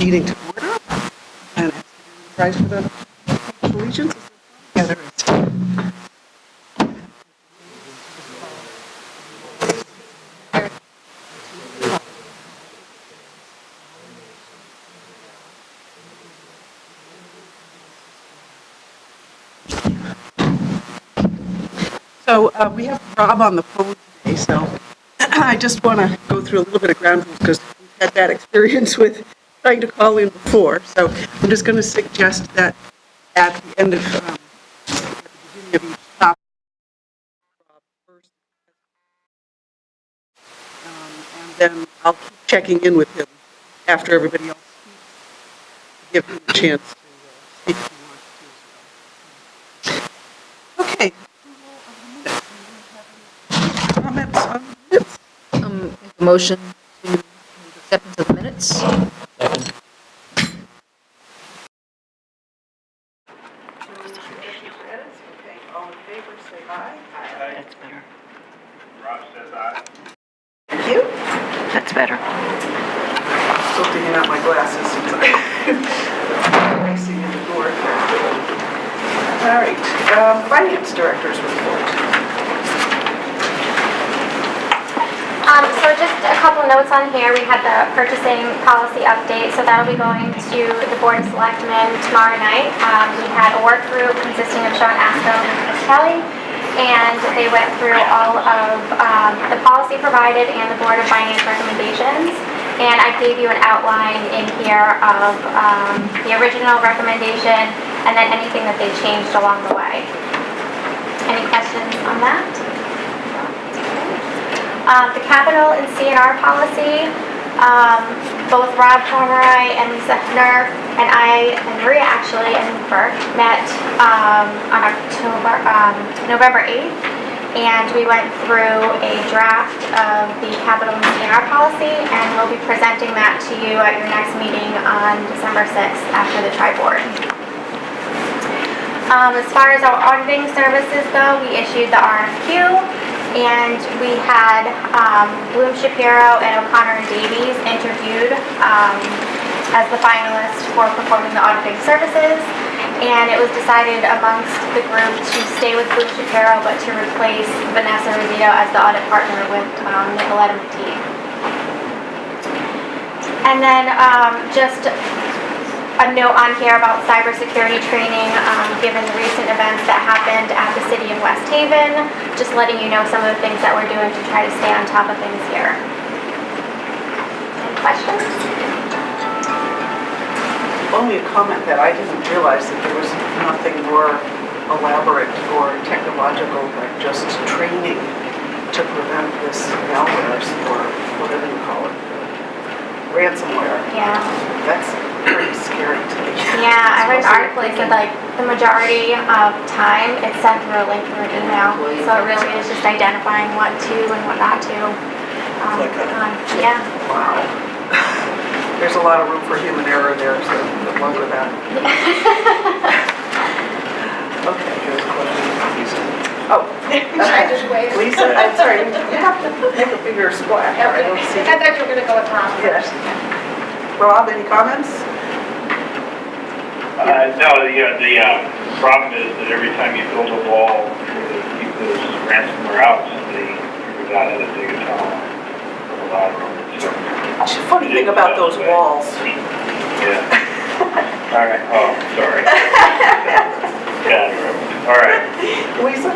meeting to order and ask you to rise for the Pledge of Allegiance as we together. So we have Rob on the phone today, so I just want to go through a little bit of ground rules because we've had that experience with trying to call in before. So I'm just going to suggest that at the end of at the beginning of each topic, Rob first, and then I'll keep checking in with him after everybody else speaks, to give him a chance to speak if he wants to. Okay. Comments on the minutes? Make a motion to acceptance of the minutes. Okay, all in favor, say aye. That's better. Rob says aye. Thank you. That's better. Still digging out my glasses since I'm racing in the door. All right, Finance Director's report. So just a couple notes on here. We had the purchasing policy update, so that'll be going to the Board of Selectmen tomorrow night. We had a work group consisting of Sean Asco and Chris Kelly, and they went through all of the policy provided and the Board of Finance recommendations. And I gave you an outline in here of the original recommendation and then anything that they changed along the way. Any questions on that? The capital and CNR policy, both Rob Pomeroy and Lisa Hner and I and Maria actually and Burke met on November 8th, and we went through a draft of the capital and CNR policy, and we'll be presenting that to you at your next meeting on December 6th after the tri-board. As far as our auditing services go, we issued the RFQ. And we had Bloom Shapiro and O'Connor and Davies interviewed as the finalists for performing the auditing services. And it was decided amongst the group to stay with Bloom Shapiro, but to replace Vanessa Rosito as the audit partner with Nicoletta McTeague. And then just a note on here about cybersecurity training, given the recent events that happened at the city of West Haven, just letting you know some of the things that we're doing to try to stay on top of things here. Any questions? Only a comment that I didn't realize that there was nothing more elaborate or technological than just training to prevent this malware or whatever you call it, ransomware. Yeah. That's pretty scary to me. Yeah, I read an article that said like the majority of time it's sent through a link through an email, so it really is just identifying what to and what not to. Yeah. Wow. There's a lot of room for human error there, so good luck with that. Okay, here's a question. Oh, I just waved. Lisa, I'm sorry, you have to make a bigger splash. I don't see. I thought you were going to go with Rob Yes. first. Rob, any comments? No, the problem is that every time you build a wall to keep those ransomware out, somebody figures out how to dig a tunnel from a lateral. So, Funny thing about those walls. yeah. All right. Oh, sorry. Yeah. All right. Lisa?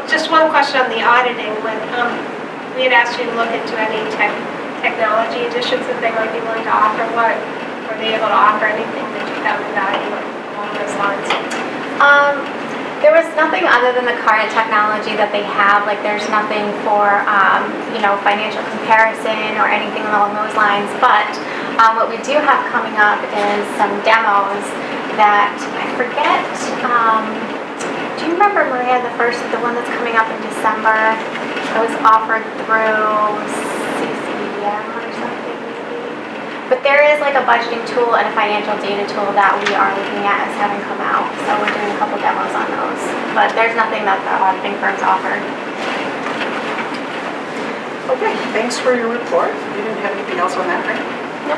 Just one question on the auditing. When we had asked you to look into any technology additions that they might be willing to offer, what were they able to offer? Anything that you found valuable along those lines? There was nothing other than the current technology that they have. Like there's nothing for financial comparison or anything along those lines. But what we do have coming up is some demos that I forget. Do you remember, Maria, the one that's coming up in December? It was offered through CCM or something maybe. But there is like a budgeting tool and a financial data tool that we are looking at as having come out. So we're doing a couple demos on those. But there's nothing that the auditing firms offer. Okay, thanks for your report. You didn't have anything else on that, right? Nope.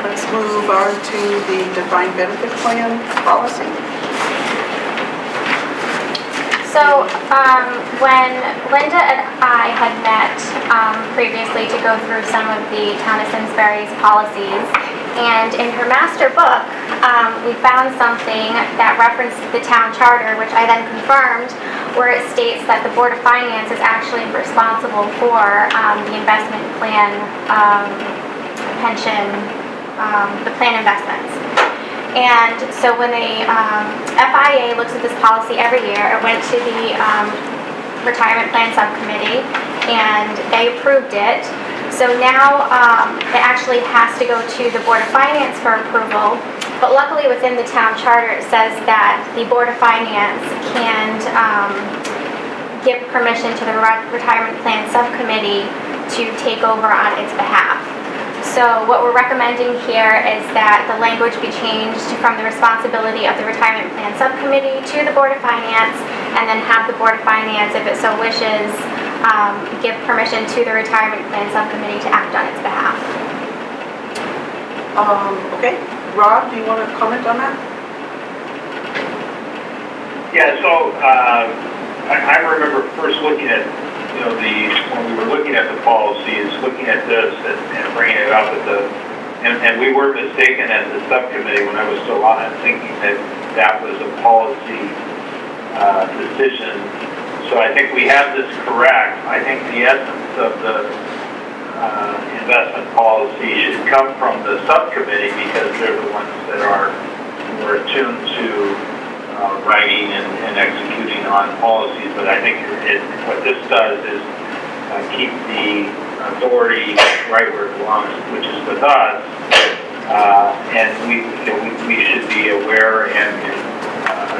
let's move on to the defined benefit plan policy. So, when Linda and I had met previously to go through some of the town of Simsbury's policies, and in her master book, we found something that referenced the town charter, which I then confirmed, where it states that the Board of Finance is actually responsible for the investment plan, pension, the plan investments. And so when the FIA looks at this policy every year, it went to the retirement plan subcommittee and they approved it. So now it actually has to go to the Board of Finance for approval. But luckily within the town charter, it says that the Board of Finance can give permission to the retirement plan subcommittee to take over on its behalf. So what we're recommending here is that the language be changed from the responsibility of the retirement plan subcommittee to the Board of Finance, and then have the Board of Finance, if it so wishes, give permission to the retirement plan subcommittee to act on its behalf. Okay, Rob, do you want to comment on that? Yeah, so, I remember first looking at, when we were looking at the policies, looking at this and bringing it up at and we were mistaken as the subcommittee when I was still on it, thinking that that was a policy decision. So I think we have this correct. I think the essence of the investment policy should come from the subcommittee because they're the ones that are more attuned to writing and executing on policies. But I think what this does is keep the authority right where it belongs, which is with us. And we should be aware and in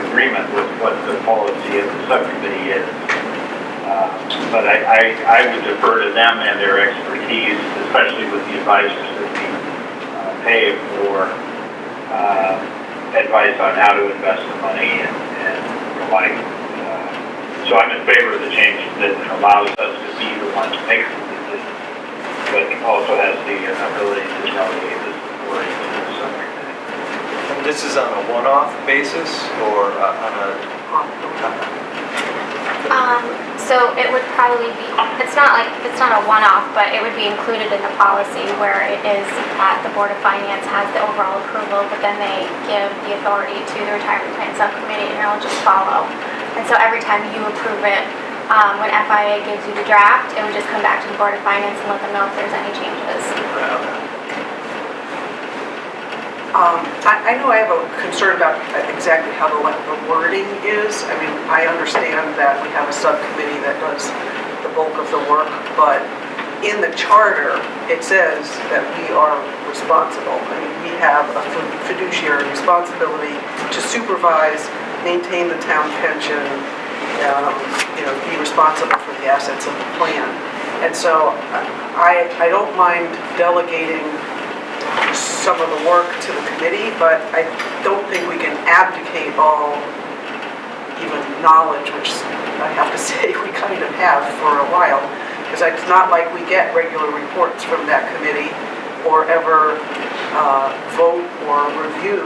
agreement with what the policy of the subcommittee is. But I would defer to them and their expertise, especially with the advisors that we pay for advice on how to invest the money and the like. So I'm in favor of the change that allows us to be the ones to make the decisions, but also has the ability to delegate this authority to the subcommittee. And this is on a one-off basis or on a... So it would probably be, it's not a one-off, but it would be included in the policy where it is that the Board of Finance has the overall approval, but then they give the authority to the retirement plan subcommittee and it'll just follow. And so every time you approve it, when FIA gives you the draft, it would just come back to the Board of Finance and let them know if there's any changes. I know I have a concern about exactly how the wording is. I mean, I understand that we have a subcommittee that does the bulk of the work, but in the charter, it says that we are responsible. I mean, we have a fiduciary responsibility to supervise, maintain the town pension, be responsible for the assets of the plan. And so I don't mind delegating some of the work to the committee, but I don't think we can abdicate all even knowledge, which I have to say we kind of have for a while, because it's not like we get regular reports from that committee or ever vote or review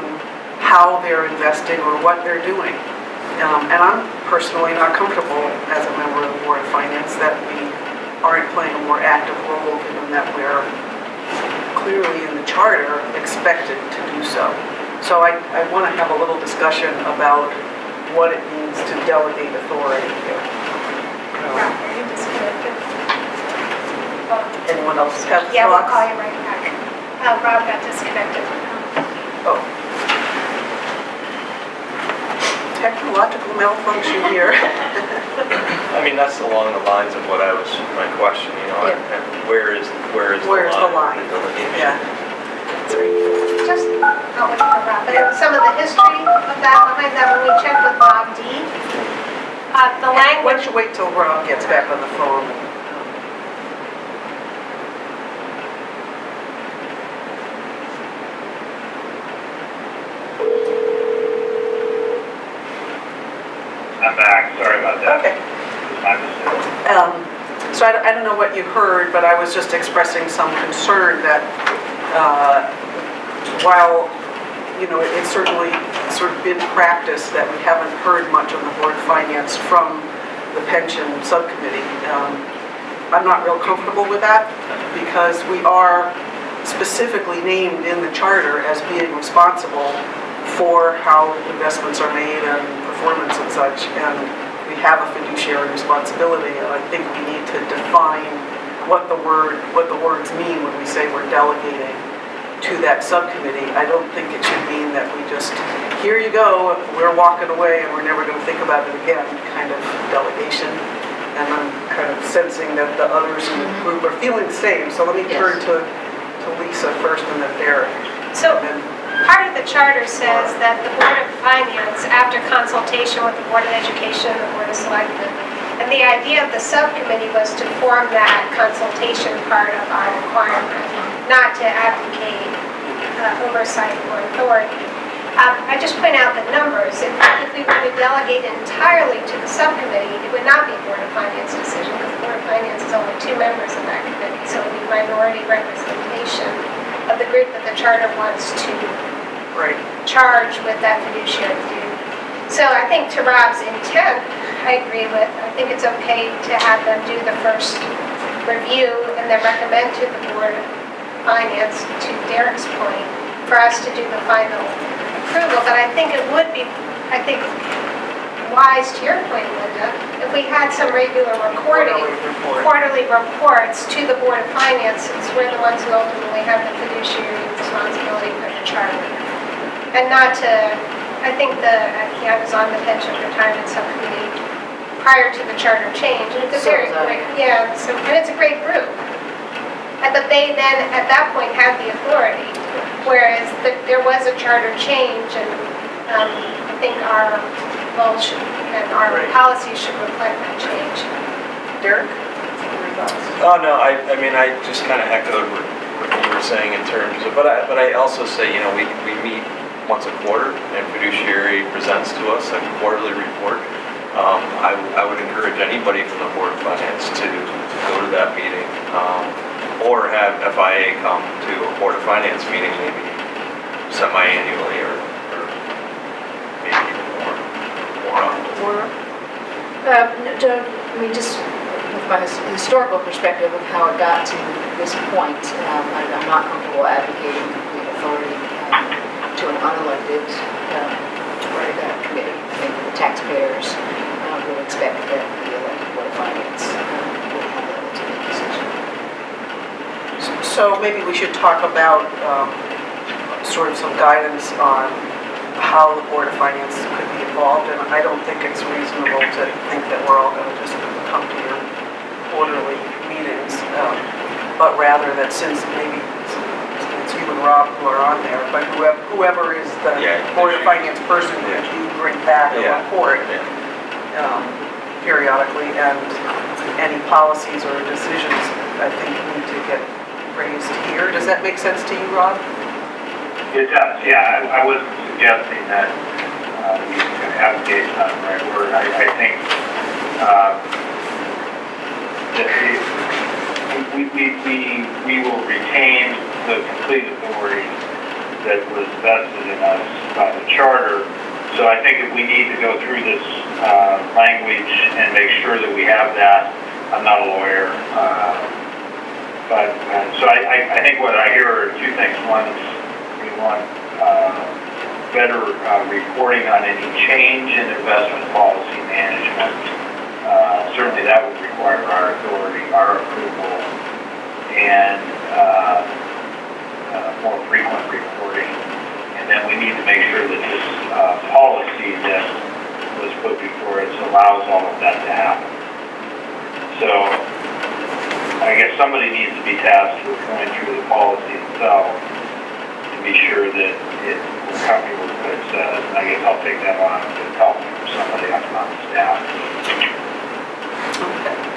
how they're investing or what they're doing. And I'm personally not comfortable as a member of the Board of Finance that we aren't playing a more active role, given that we're clearly in the charter expected to do so. So I want to have a little discussion about what it means to delegate authority here. Rob, are you disconnected? Anyone else have thoughts? Yeah, we'll call you right back. Rob got disconnected. Oh. Technological malfunction here. I mean, that's along the lines of what my question, and where is Where's the line? the line? The delegation? Yeah. Just, not looking for Rob, but some of the history of that, behind that, when we checked with Bob D, the Why language, don't you wait till Rob gets back on the phone? I'm back, sorry about that. Okay. It was my mistake. So I don't know what you heard, but I was just expressing some concern that while, it's certainly sort of been practice that we haven't heard much on the Board of Finance from the pension subcommittee, I'm not real comfortable with that because we are specifically named in the charter as being responsible for how investments are made and performance and such, and we have a fiduciary responsibility, and I think we need to define what the words mean when we say we're delegating to that subcommittee. I don't think it should mean that we just, here you go, we're walking away and we're never going to think about it again kind of delegation. And I'm kind of sensing that the others in the group are feeling the same. So let me turn to Lisa first and then Derek. So And then, part of the charter says that the Board of Finance, after consultation with the Board of Education and the Board of Selectmen, and the idea of the subcommittee was to form that consultation part of our requirement, not to abdicate oversight or authority. I just point out the numbers. If we were to delegate entirely to the subcommittee, it would not be Board of Finance decision because the Board of Finance is only 2 members of that committee, so it would be minority representation of the group that the charter wants to charge with that fiduciary duty. So I think to Rob's intent, I agree with. I think it's okay to have them do the first review and then recommend to the Board of Finance, to Derek's point, for us to do the final approval. But I think it would be, wise to your point, Linda, if we had some regular recording, quarterly reports to the Board of Finance, since we're the ones who ultimately have the fiduciary responsibility for the charter. And not to, I think I was on the pension retirement subcommittee prior to the charter change, and it's a very great, and it's a great group. But they then, at that point, had the authority, whereas there was a charter change, and I think our goals and our policies should reflect that change. Derek? Your thoughts? Oh, no, I mean, I just kind of echoed what you were saying in terms of, but I also say, we meet once a quarter, and fiduciary presents to us a quarterly report. I would encourage anybody from the Board of Finance to go to that meeting, or have FIA come to a Board of Finance meeting, maybe semi-annually, or maybe even more often. Just with my historical perspective of how it got to this point, I'm not comfortable advocating complete authority to an unelected committee. I think the taxpayers will expect that the elected Board of Finance will have that ultimate decision. So maybe we should talk about sort of some guidance on how the Board of Finance could be involved, and I don't think it's reasonable to think that we're all going to just come to your quarterly meetings, but rather that since maybe it's you and Rob who are on there, but whoever is the Board of Finance person that you bring back a report periodically, and any policies or decisions I think need to get raised here. Does that make sense to you, Rob? It does, yeah. I wasn't suggesting that you can advocate is not the right word. I think that we will retain the complete authority that was vested in us by the charter. So I think if we need to go through this language and make sure that we have that, I'm not a lawyer, but so I think what I hear are 2 things. One is we want better reporting on any change in investment policy management. Certainly that would require our authority, our approval, and more frequent reporting. And then we need to make sure that this policy that was put before us allows all of that to happen. So I guess somebody needs to be tasked with going through the policy itself to be sure that we're comfortable with what it says. And I guess I'll take that on with help from somebody else on the staff.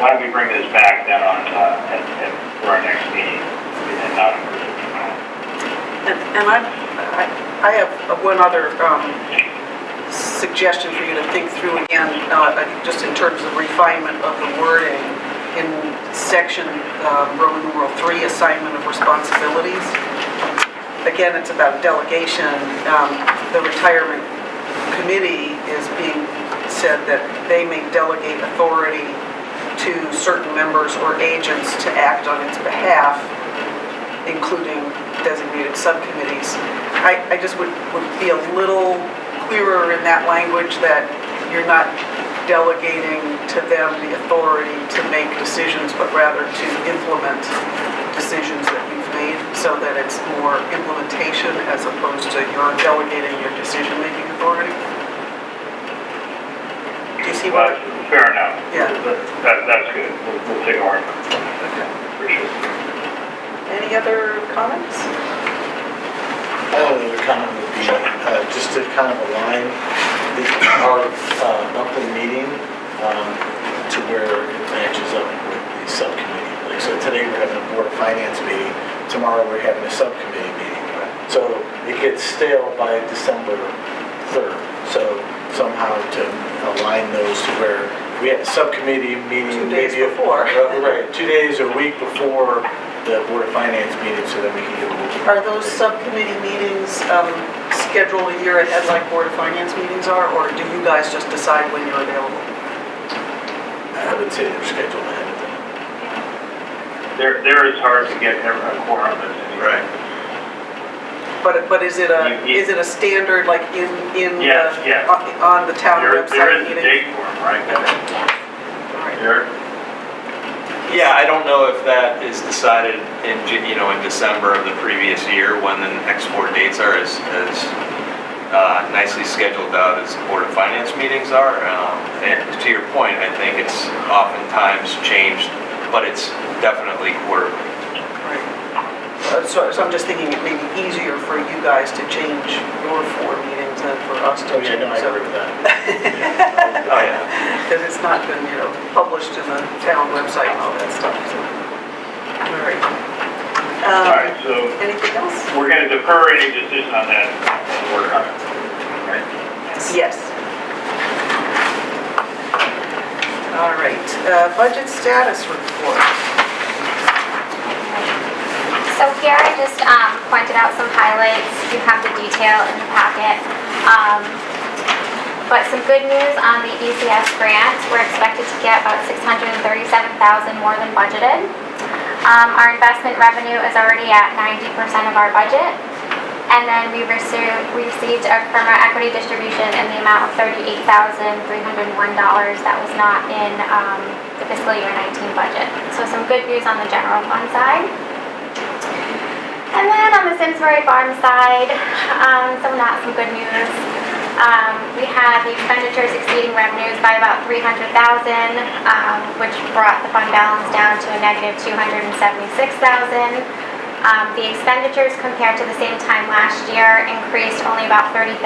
Why don't we bring this back then on for our next meeting and not approve it tomorrow? And I have one other suggestion for you to think through again, just in terms of refinement of the wording in section Roman numeral 3, assignment of responsibilities. again, it's about delegation. The retirement committee is being said that they may delegate authority to certain members or agents to act on its behalf, including designated subcommittees. I just would be a little clearer in that language that you're not delegating to them the authority to make decisions, but rather to implement decisions that you've made, so that it's more implementation as opposed to you're delegating your decision-making authority. Do you see what? Fair enough. Yeah. That's good. We'll take our, Okay. for sure. Any other comments? Another comment would be just to kind of align our monthly meeting to where it matches up with the subcommittee. Like, so today we're having a Board of Finance meeting, tomorrow we're having a subcommittee meeting. So it gets stale by December 3rd. So somehow to align those to where we had a subcommittee meeting 2 days maybe before. Right, 2 days or a week before the Board of Finance meeting, so that we can get a little. Are those subcommittee meetings scheduled a year ahead like Board of Finance meetings are, or do you guys just decide when you're available? I would say they're scheduled ahead of time. There is hard to get a quorum that's anyway. Right. But is it a standard like in Yes, yes. on the town There website is a meeting? date for them, right? All right. There, Yeah, I don't know if that is decided in December of the previous year when the next 4 dates are as nicely scheduled out as the Board of Finance meetings are. And to your point, I think it's oftentimes changed, but it's definitely quarterly. Right. So I'm just thinking it may be easier for you guys to change your 4 meetings than for us to Oh, yeah, change. no, I agree with that. Oh, yeah. Because it's not been, published in the town website and all that stuff, so. All right. all right, so Anything else? we're going to defer any decision on that when we work on it, right? Yes. All right, budget status report. So here I just pointed out some highlights. You have the detail in the packet. But some good news on the ECS grant. We're expected to get about $637,000 more than budgeted. Our investment revenue is already at 90% of our budget. And then we received a Kerma equity distribution in the amount of $38,301 that was not in the fiscal year 19 budget. So some good news on the general fund side. And then on the Simsbury farm side, some not so good news. We had the expenditures exceeding revenues by about $300,000, which brought the fund balance down to a negative $276,000. The expenditures compared to the same time last year increased only about $30,000.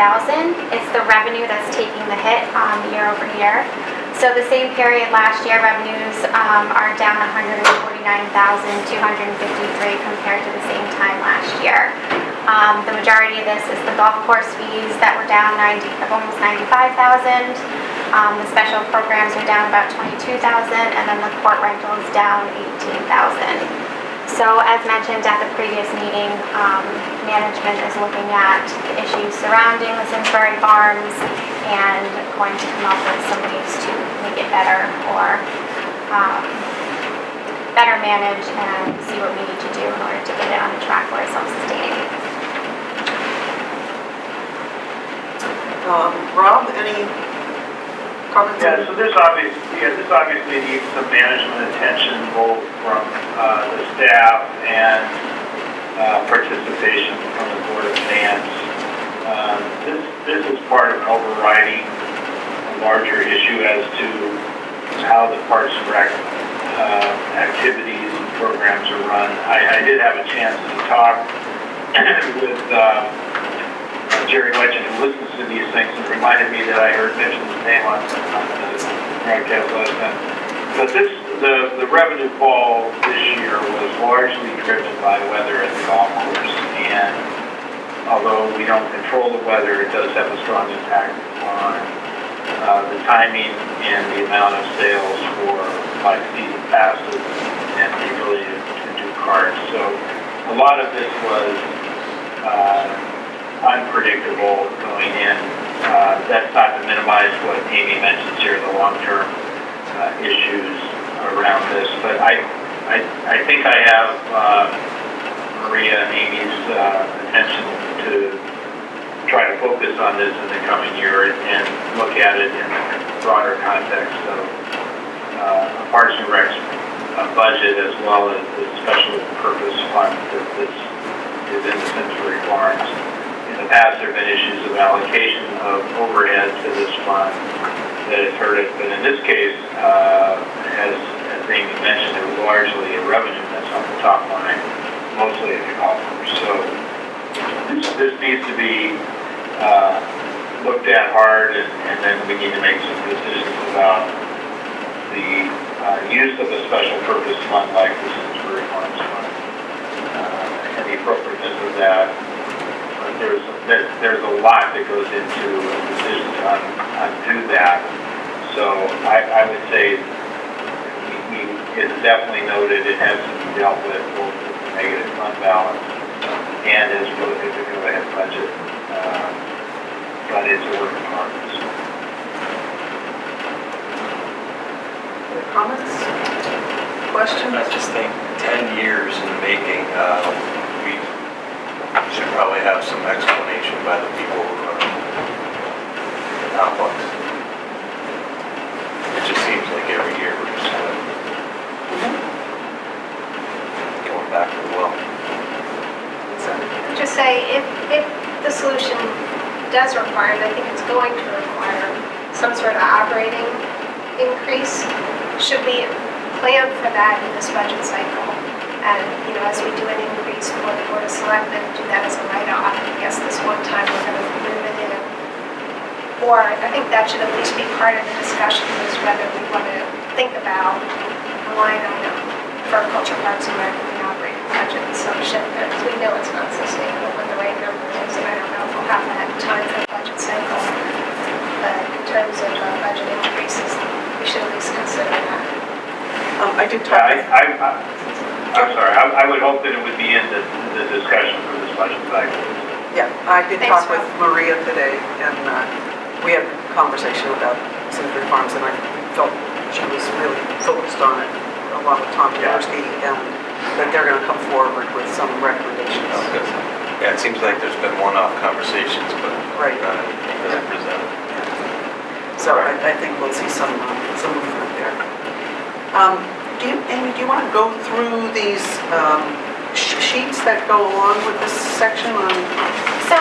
It's the revenue that's taking the hit year over year. So the same period last year, revenues are down $149,253 compared to the same time last year. The majority of this is the golf course fees that were down almost $95,000. The special programs are down about $22,000, and then the court rental is down $18,000. So as mentioned at the previous meeting, management is looking at the issues surrounding the Simsbury farms and going to come up with some ways to make it better or better manage and see what we need to do in order to get it on a track where it's self-sustaining. Rob, any comments? Yeah, so this obviously needs some management attention, both from the staff and participation from the Board of Finance. This is part of an overriding larger issue as to how the Parks and Rec activities and programs are run. I did have a chance to talk with Jerry Legend, who listens to these things, and reminded me that I heard mention his name on the broadcast last time. But the revenue fall this year was largely driven by weather at the golf course, and although we don't control the weather, it does have a strong impact on the timing and the amount of sales for like season passes and the ability to do cards. So a lot of this was unpredictable going in. That's not to minimize what Amy mentions here, the long-term issues around this, but I think I have Maria and Amy's attention to try to focus on this in the coming year and look at it in a broader context of Parks and Rec's budget as well as the special purpose fund that this is in the Simsbury Farms. In the past, there have been issues of allocation of overhead to this fund that has hurt it, but in this case, as Amy mentioned, it was largely a revenue that's on the top line, mostly at the coffers. So this needs to be looked at hard, and then we need to make some decisions about the use of a special purpose fund like the Simsbury Farms Fund and the appropriateness of that. There's a lot that goes into a decision to undo that. So I would say it's definitely noted it has to be dealt with both with the negative fund balance and as we look at the go-ahead budget. But it's a work in progress. Other comments? Questions? I just think 10 years in the making, we should probably have some explanation by the people who run the complex. It just seems like every year we're just kind of going back to the well. Just say, if the solution does require, and I think it's going to require, some sort of operating increase, should we plan for that in this budget cycle? And, as we do an increase for the Board of Selectmen, do that as a write-off. I guess this one time we're going to move it in. Or I think that should at least be part of the discussion, is whether we want to think about a line item for culture, parks, and rec in the operating budget and some shift there, because we know it's not sustainable when the right number is, and I don't know if we'll have that time for the budget cycle. But in terms of budget increases, we should at least consider that. I did talk. I'm sorry. I would hope that it would be in the discussion for this budget cycle. Yeah, I did Thanks, talk with Rob. Maria today, and we had a conversation about Simsbury Farms, and I felt she was really focused on it, along with Tom Jaworski, and that they're going to come forward with some recommendations. Oh, good. Yeah, it seems like there's been one-off conversations, but Right. not anything really presented. So I think we'll see some movement there. Amy, do you want to go through these sheets that go along with this section on? So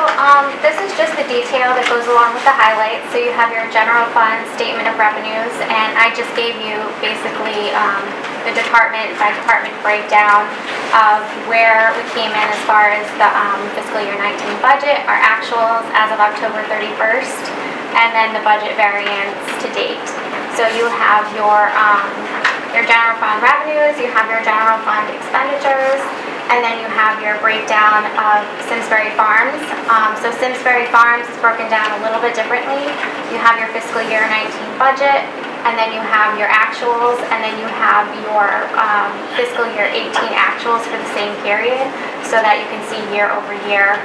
this is just the detail that goes along with the highlights. So you have your general fund statement of revenues, and I just gave you basically the department by department breakdown of where we came in as far as the fiscal year 19 budget, our actuals as of October 31st, and then the budget variance to date. So you have your general fund revenues, you have your general fund expenditures, and then you have your breakdown of Simsbury Farms. So Simsbury Farms is broken down a little bit differently. You have your fiscal year 19 budget, and then you have your actuals, and then you have your fiscal year 18 actuals for the same period, so that you can see year over year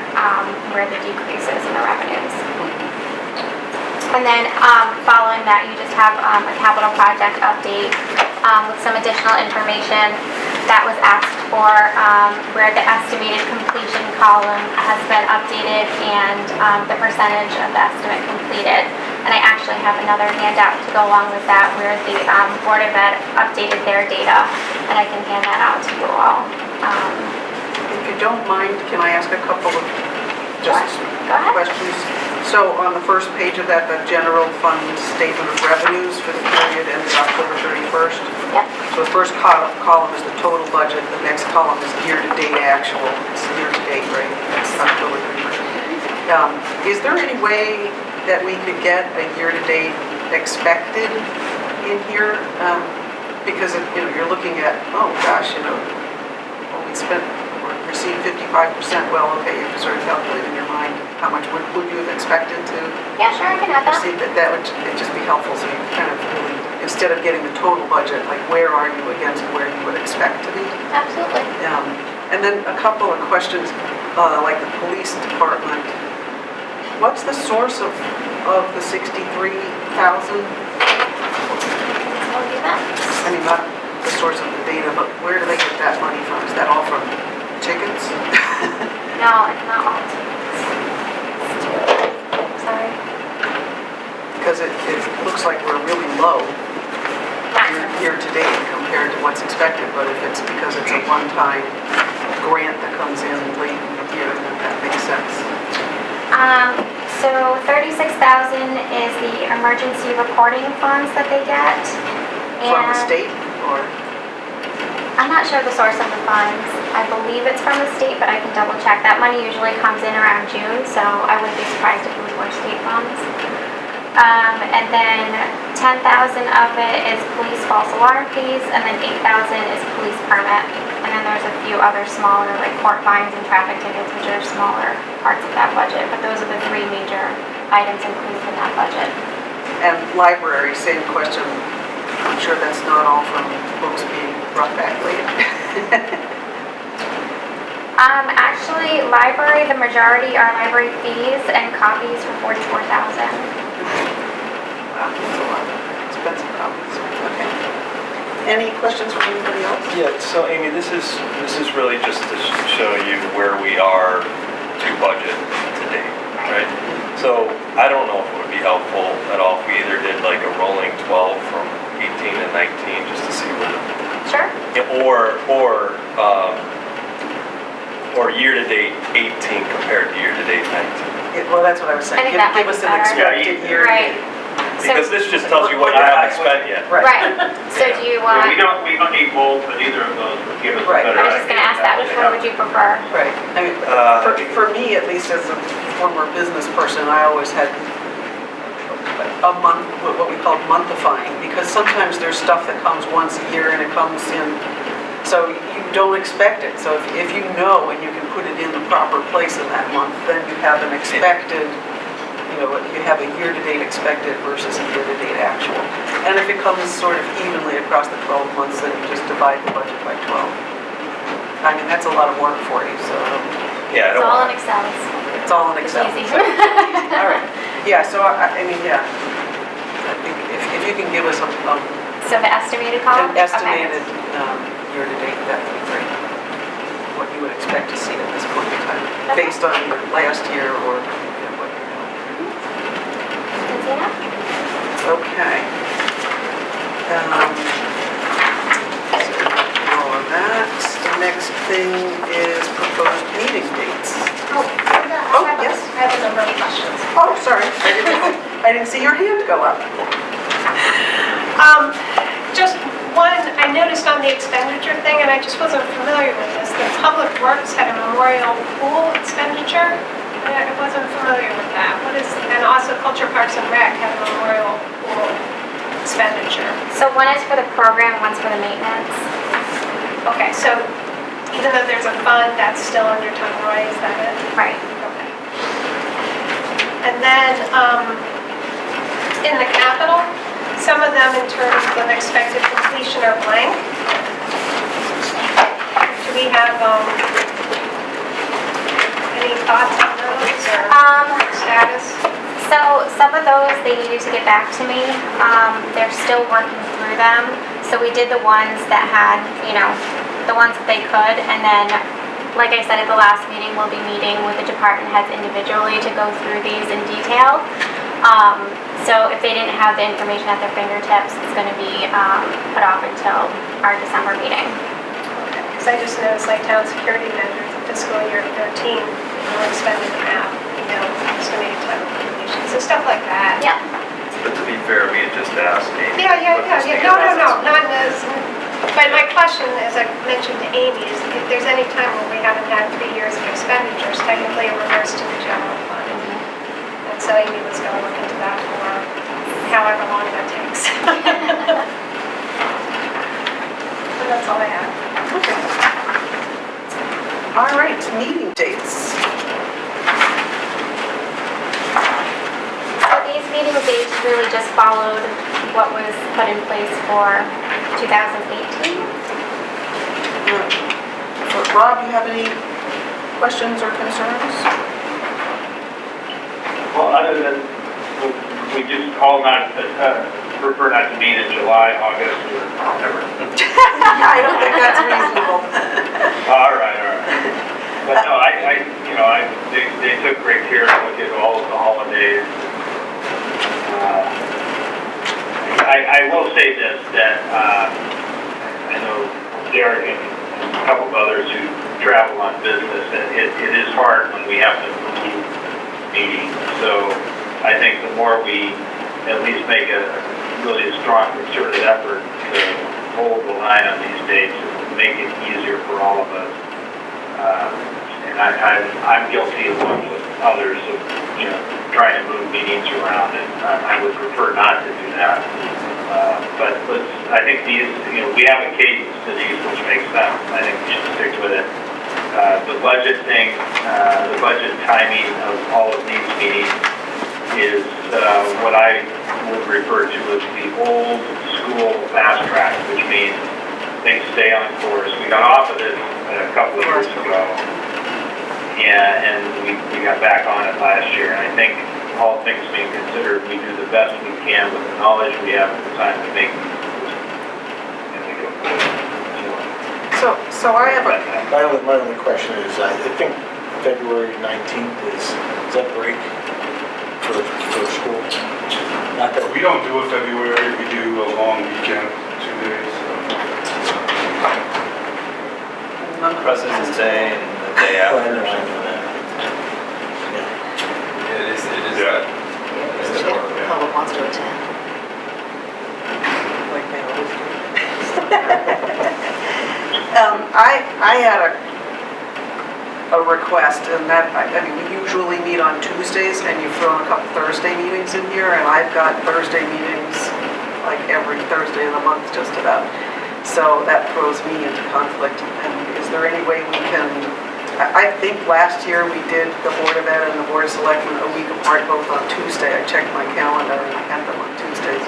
where the decrease is in the revenues. And then following that, you just have a capital project update with some additional information that was asked for, where the estimated completion column has been updated and the percentage of the estimate completed. And I actually have another handout to go along with that where the Board of Ed updated their data, and I can hand that out to you all. If you don't mind, can I ask a couple of just Go ahead. questions? So on the first page of that, the general fund statement of revenues for the period ended October 31st. Yep. So the first column is the total budget, the next column is year-to-date actual. It's year-to-date, right? That's October 31st. Is there any way that we could get a year-to-date expected in here? Because, you're looking at, oh gosh, we spent, or received 55%. Well, okay, you can sort of calculate in your mind how much would you have expected to Yeah, sure, I can add that. receive. That would it'd just be helpful, so you kind of really, instead of getting the total budget, like where are you against where you would expect to be? Absolutely. And then a couple of questions like the police department, what's the source of the 63,000? Tell you that. I mean, not the source of the data, but where do they get that money from? Is that all from tickets? No, it's not all tickets. Sorry. Because it looks like we're really low year to date compared to what's expected, but if it's because it's a one-time grant that comes in late in the year, then that makes sense. So 36,000 is the emergency reporting funds that they get. From the And state, or? I'm not sure the source of the funds. I believe it's from the state, but I can double check. That money usually comes in around June, so I wouldn't be surprised if it were state funds. And then 10,000 of it is police false alarm fees, and then 8,000 is police permit. And then there's a few other smaller, like court fines and traffic tickets, which are smaller parts of that budget. But those are the three major items included in that budget. And library, same question. I'm sure that's not all from books being brought back late. Actually, library, the majority are library fees and copies for 44,000. Wow, that's a lot of expensive copies. Okay. Any questions from anybody else? Yeah, so Amy, this is really just to show you where we are to budget today, right? So I don't know if it would be helpful at all if we either did like a rolling 12 from 18 and 19 just to see where the, Sure. yeah, or year-to-date 18 compared to year-to-date 19. Yeah, well, that's what I was saying. I think that might Give us be an better. expected year. Right. Because this just tells you what you haven't spent yet. Right. So do you want, We don't need both, but either of those would give us a Right. better I was just going to ask that, which one would you prefer? Right. I mean, for me, at least as a former business person, I always had a month, what we call monthifying, because sometimes there's stuff that comes once a year and it comes in, so you don't expect it. So if you know and you can put it in the proper place in that month, then you have an expected, you have a year-to-date expected versus a year-to-date actual. And if it comes sort of evenly across the 12 months, then you just divide the budget by 12. I mean, that's a lot of work for you, so Yeah, I It's don't all in want. Excel. it's all in It's Excel. easy. So it's easy. All right. Yeah, so I mean, yeah. I think if you can give us So the estimated column? an Okay. estimated year-to-date, that would be great. What you would expect to see at this point in time, Okay. based on your last year or what you know. Tina? Okay. So all of that. The next thing is proposed meeting dates. Oh, yes. I have a number of questions. Oh, sorry. I didn't see your hand go up. Just one, I noticed on the expenditure thing, and I just wasn't familiar with this, the Public Works had a memorial pool expenditure. I wasn't familiar with that. What is, and also Culture Parks and Rec had a memorial pool expenditure. So one is for the program, one's for the maintenance. Okay, so even though there's a fund, that's still under Tom Roy, is that it? Right. Okay. And then, in the capital, some of them in terms of expected completion are blank. Do we have, any thoughts on those or status? So some of those, they needed to get back to me. They're still working through them. So we did the ones that had, the ones that they could. And then, like I said at the last meeting, we'll be meeting with the department heads individually to go through these in detail. So if they didn't have the information at their fingertips, it's going to be put off until our December meeting. Because I just noticed like town security measures in fiscal year 13, we'll expend an amount, estimated time of completion. So stuff like that. Yep. But to be fair, we had just asked Amy. Yeah. put this No, together. not as, but my question, as I mentioned to Amy, is if there's any time where we haven't had 3 years of expenditures, technically it reverts to the general fund. And so Amy was going to look into that for however long that takes. So that's all I have. Okay. All right, meeting dates. So these meeting dates really just followed what was put in place for 2018. So Rob, you have any questions or concerns? Well, other than, we just all not, prefer not to meet in July, August, or whatever. I don't think that's reasonable. All right. But no, they took great care to look at all of the holidays. I will say this, that I know Derek and a couple of others who travel on business, and it is hard when we have to move meetings. So I think the more we at least make a really strong concerted effort to hold the line on these dates and make it easier for all of us. And I'm guilty along with others of, trying to move meetings around, and I would prefer not to do that. But I think these, we have a cadence to these which makes sense. I think we should stick with it. The budget thing, the budget timing of all of these meetings is what I would refer to as the old school fast track, which means things stay on course. We got off of it a couple of years ago, and we got back on it last year. And I think all things being considered, we do the best we can with the knowledge we have at the time to make this, and we go forward. So I have a, My only question is, I think February 19th is that break for school? Not that We don't do a February, we do a long weekend, 2 days. President's Day and the day Oh, I after. know that. It is Yeah. If the public wants to attend. like they always do. I had a request, and that, I mean, we usually meet on Tuesdays, and you throw in a couple Thursday meetings in here, and I've got Thursday meetings like every Thursday of the month, just about. So that throws me into conflict. And is there any way we can, I think last year we did the Board of Ed and the Board of Selectmen a week apart, both on Tuesday. I checked my calendar and I had them on Tuesdays.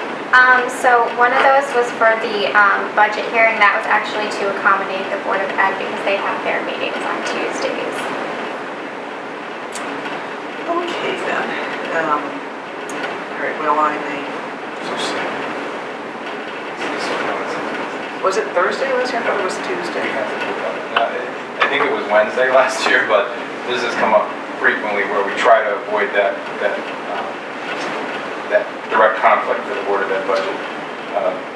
So one of those was for the budget hearing. That was actually to accommodate the Board of Ed because they have their meetings on Tuesdays. Okay then. All right, well, I may. Was it Thursday last year? I thought it was Tuesday. I think it was Wednesday last year, but this has come up frequently where we try to avoid that direct conflict for the Board of Ed budget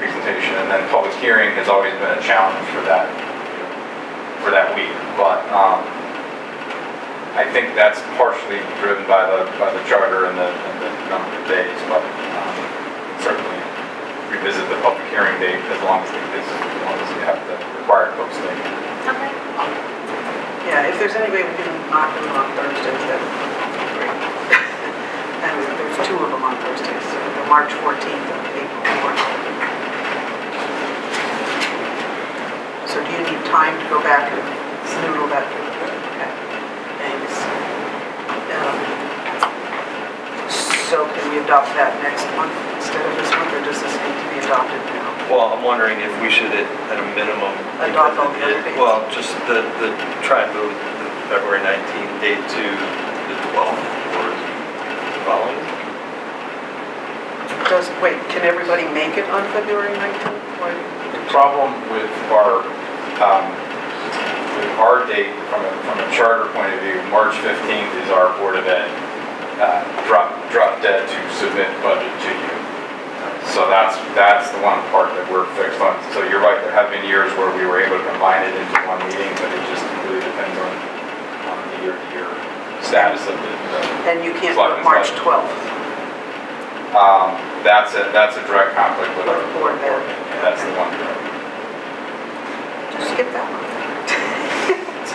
presentation. And then public hearing has always been a challenge for that week. But I think that's partially driven by the charter and the number of days, but certainly revisit the public hearing date as long as you have the required posting. Okay. Yeah, if there's any way we can not do them on Thursdays, that would be great. And there's two of them on Thursdays, so the March 14th and April 4th. So do you need time to go back and snoodle that? Okay, thanks. So can we adopt that next month instead of this month, or does this need to be adopted now? Well, I'm wondering if we should, at a minimum, Adopt all the other dates? well, just try and move the February 19th date to the 12th or following. Can everybody make it on February 19th? Or- The problem with our date from a charter point of view, March 15th is our Board of Ed drop dead to submit budget to you. So that's the one part that we're fixed on. So you're right, there have been years where we were able to combine it into one meeting, but it just really depends on the year-to-year status of the And you can't do it March 12th? That's a direct conflict with our Board of Ed. That's the one. Just skip that one.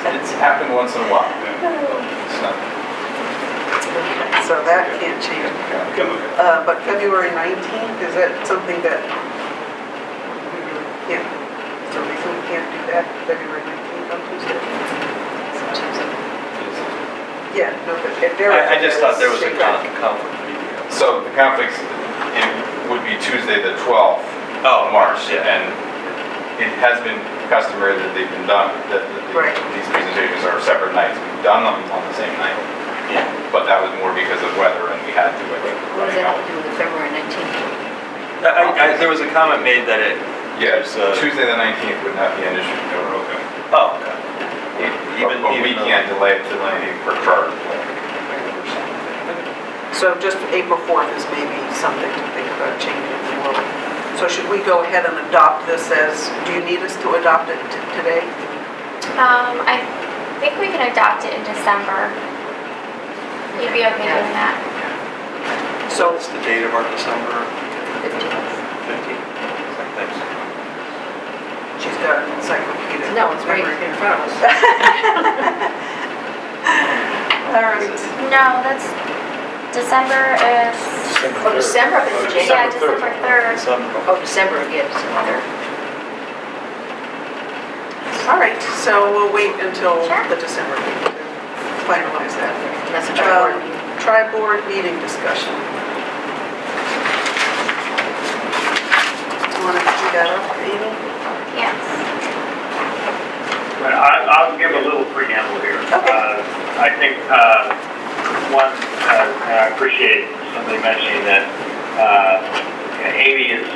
It's happened once in a while. It's not. Okay, so that can't change. But February 19th, is that something that we really can't, is there a reason we can't do that, February 19th on Tuesday? Yeah, no, but if there. I just thought there was a conflict. So the conflicts, it would be Tuesday the 12th Oh, of March, yeah. and it has been customary that they've been done, Right. these presentations are separate nights. We've done them on the same night, Yeah. but that was more because of weather and we had to, I think. What does that have to do with the February 19th? There was a comment made that it, Yeah, there's, Tuesday the 19th would not be an issue, no, we're open. oh, okay. But we though- can't delay it to the 19th for charter. So just April 4th is maybe something to think about changing forward. So should we go ahead and adopt this as, do you need us to adopt it today? I think we can adopt it in December. You'd be okay doing that? So, What's the date of our December 15th. 15th? Thanks. she's got an encyclopedia. No, it's right in front of us. All right. No, that's, December is, Oh, December, but it's yeah, January. December 3rd. Oh, December, yeah, December. All right, so we'll wait until Sure. the December meeting to finalize that. And that's a tri-board meeting. Tri-board meeting discussion. You want to do that up, Amy? Yes. But I'll give a little preamble here. Okay. I think, one, I appreciate somebody mentioning that Amy is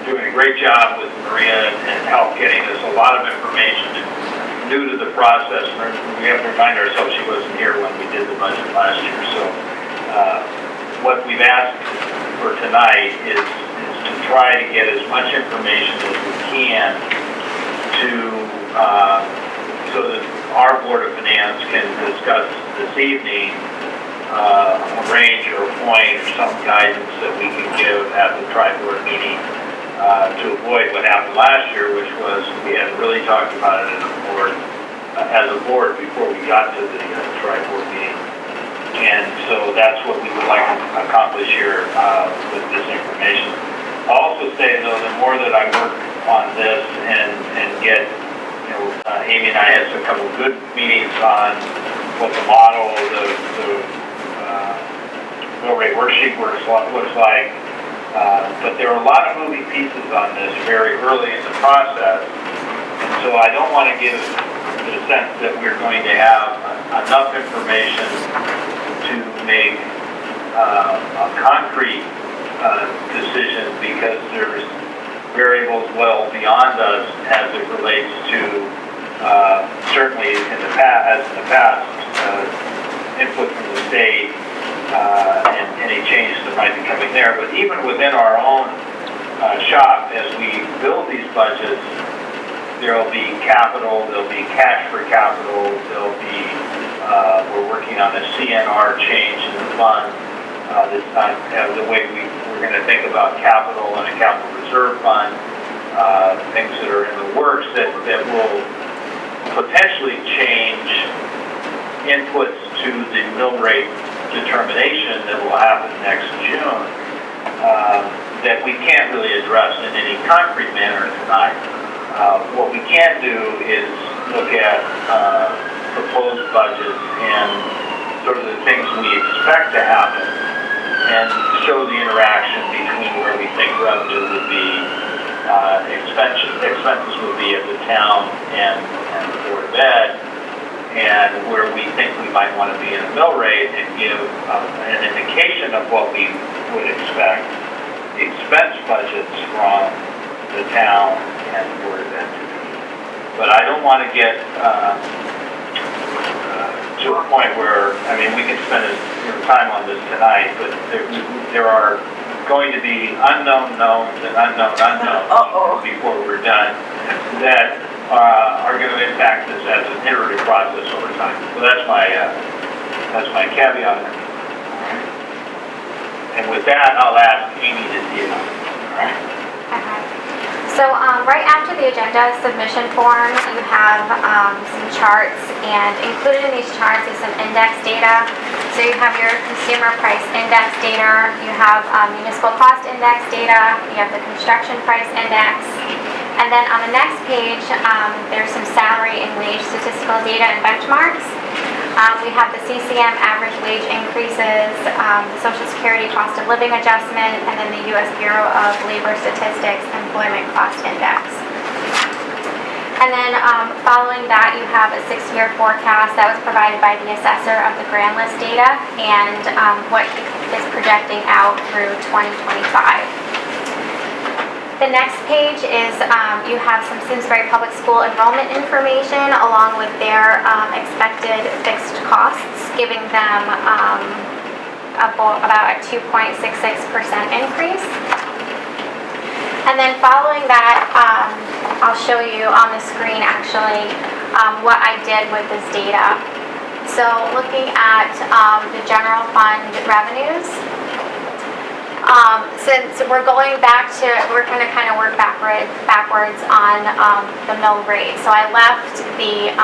doing a great job with Maria and help getting us a lot of information. New to the process, we have to remind ourselves she wasn't here when we did the budget last year. So what we've asked for tonight is to try to get as much information as we can so that our Board of Finance can discuss this evening a range or a point or some guidance that we can give at the tri-board meeting to avoid what happened last year, which was we hadn't really talked about it as a board before we got to the tri-board meeting. And so that's what we would like to accomplish here with this information. I'll also say, though, the more that I work on this and get, Amy and I had a couple of good meetings on what the model, the mill rate worksheet looks like. But there are a lot of moving pieces on this very early in the process. And so I don't want to give the sense that we're going to have enough information to make a concrete decision, because there's variables well beyond us as it relates to certainly in the past, input from the state and any changes that might be coming there. But even within our own shop, as we build these budgets, there'll be capital, there'll be cash for capital, there'll be, we're working on a CNR change in the fund. This time, the way we're going to think about capital and a capital reserve fund, things that are in the works that will potentially change inputs to the mill rate determination that will happen next June, that we can't really address in any concrete manner tonight. What we can do is look at proposed budgets and sort of the things we expect to happen, and show the interaction between where we think revenue would be, expenses would be at the town and the Board of Ed, and where we think we might want to be in a mill rate, and give an indication of what we would expect the expense budgets from the town and the Board of Ed to be. But I don't want to get to a point where, I mean, we can spend time on this tonight, but there are going to be unknown knowns and unknown unknowns before we're done that are going to impact this as an iterative process over time. So that's my caveat. And with that, I'll ask Amy to deal. All right. So right after the agenda submission form, you have some charts, and included in these charts is some index data. So you have your consumer price index data, you have municipal cost index data, you have the construction price index, and then on the next page, there's some salary and wage statistical data and benchmarks. We have the CCM average wage increases, the Social Security cost of living adjustment, and then the U.S. Bureau of Labor Statistics employment cost index. And then following that, you have a 6-year forecast that was provided by the assessor of the grand list data and what is projecting out through 2025. The next page is you have some Simsbury Public School enrollment information along with their expected fixed costs, giving them about a 2.66% increase. And then following that, I'll show you on the screen actually what I did with this data. So looking at the general fund revenues, since we're going back to, we're going to kind of work backwards on the mill rate. So I left the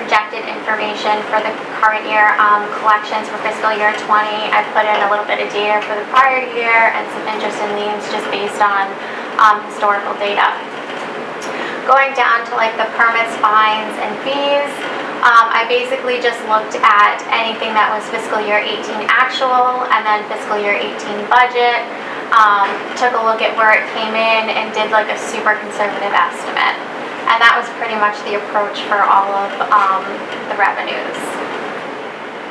projected information for the current year collections for fiscal year 20. I put in a little bit of data for the prior year and some interest and liens just based on historical data. Going down to like the permits, fines, and fees, I basically just looked at anything that was fiscal year 18 actual and then fiscal year 18 budget. Took a look at where it came in and did like a super conservative estimate. And that was pretty much the approach for all of the revenues,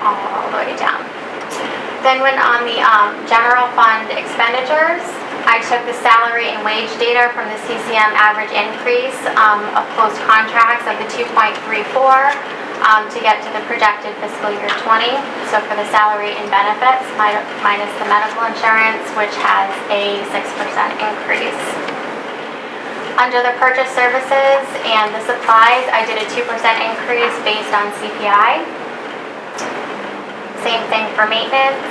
all the way down. Then when on the general fund expenditures, I took the salary and wage data from the CCM average increase of closed contracts of the 2.34 to get to the projected fiscal year 20. So for the salary and benefits minus the medical insurance, which has a 6% increase. Under the purchase services and the supplies, I did a 2% increase based on CPI. Same thing for maintenance.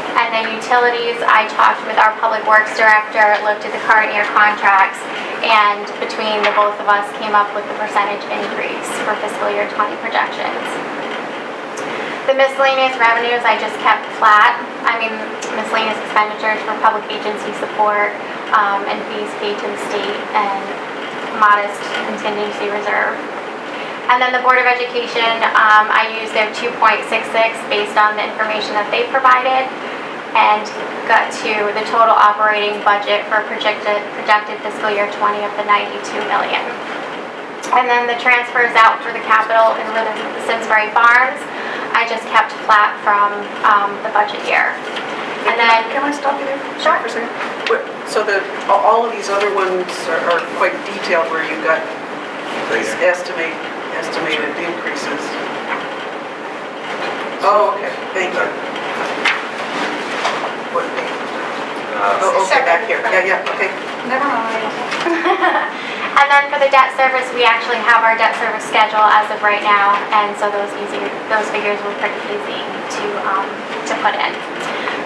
And then utilities, I talked with our public works director, looked at the current year contracts, and between the both of us came up with the percentage increase for fiscal year 20 projections. The miscellaneous revenues, I just kept flat. I mean, miscellaneous expenditures for public agency support and fees paid to the state and modest contingency reserve. And then the Board of Education, I used their 2.66 based on the information that they provided and got to the total operating budget for projected fiscal year 20 of the 92 million. And then the transfers out for the capital and for the Simsbury Farms, I just kept flat from the budget year. And then, Can I stop you there? Sure. For a second? So all of these other ones are quite detailed where you got these estimated increases. Oh, okay, thank you. What page? Oh, okay, back here. Yeah, okay. Never mind. and then for the debt service, we actually have our debt service schedule as of right now, and so those figures were pretty easy to put in.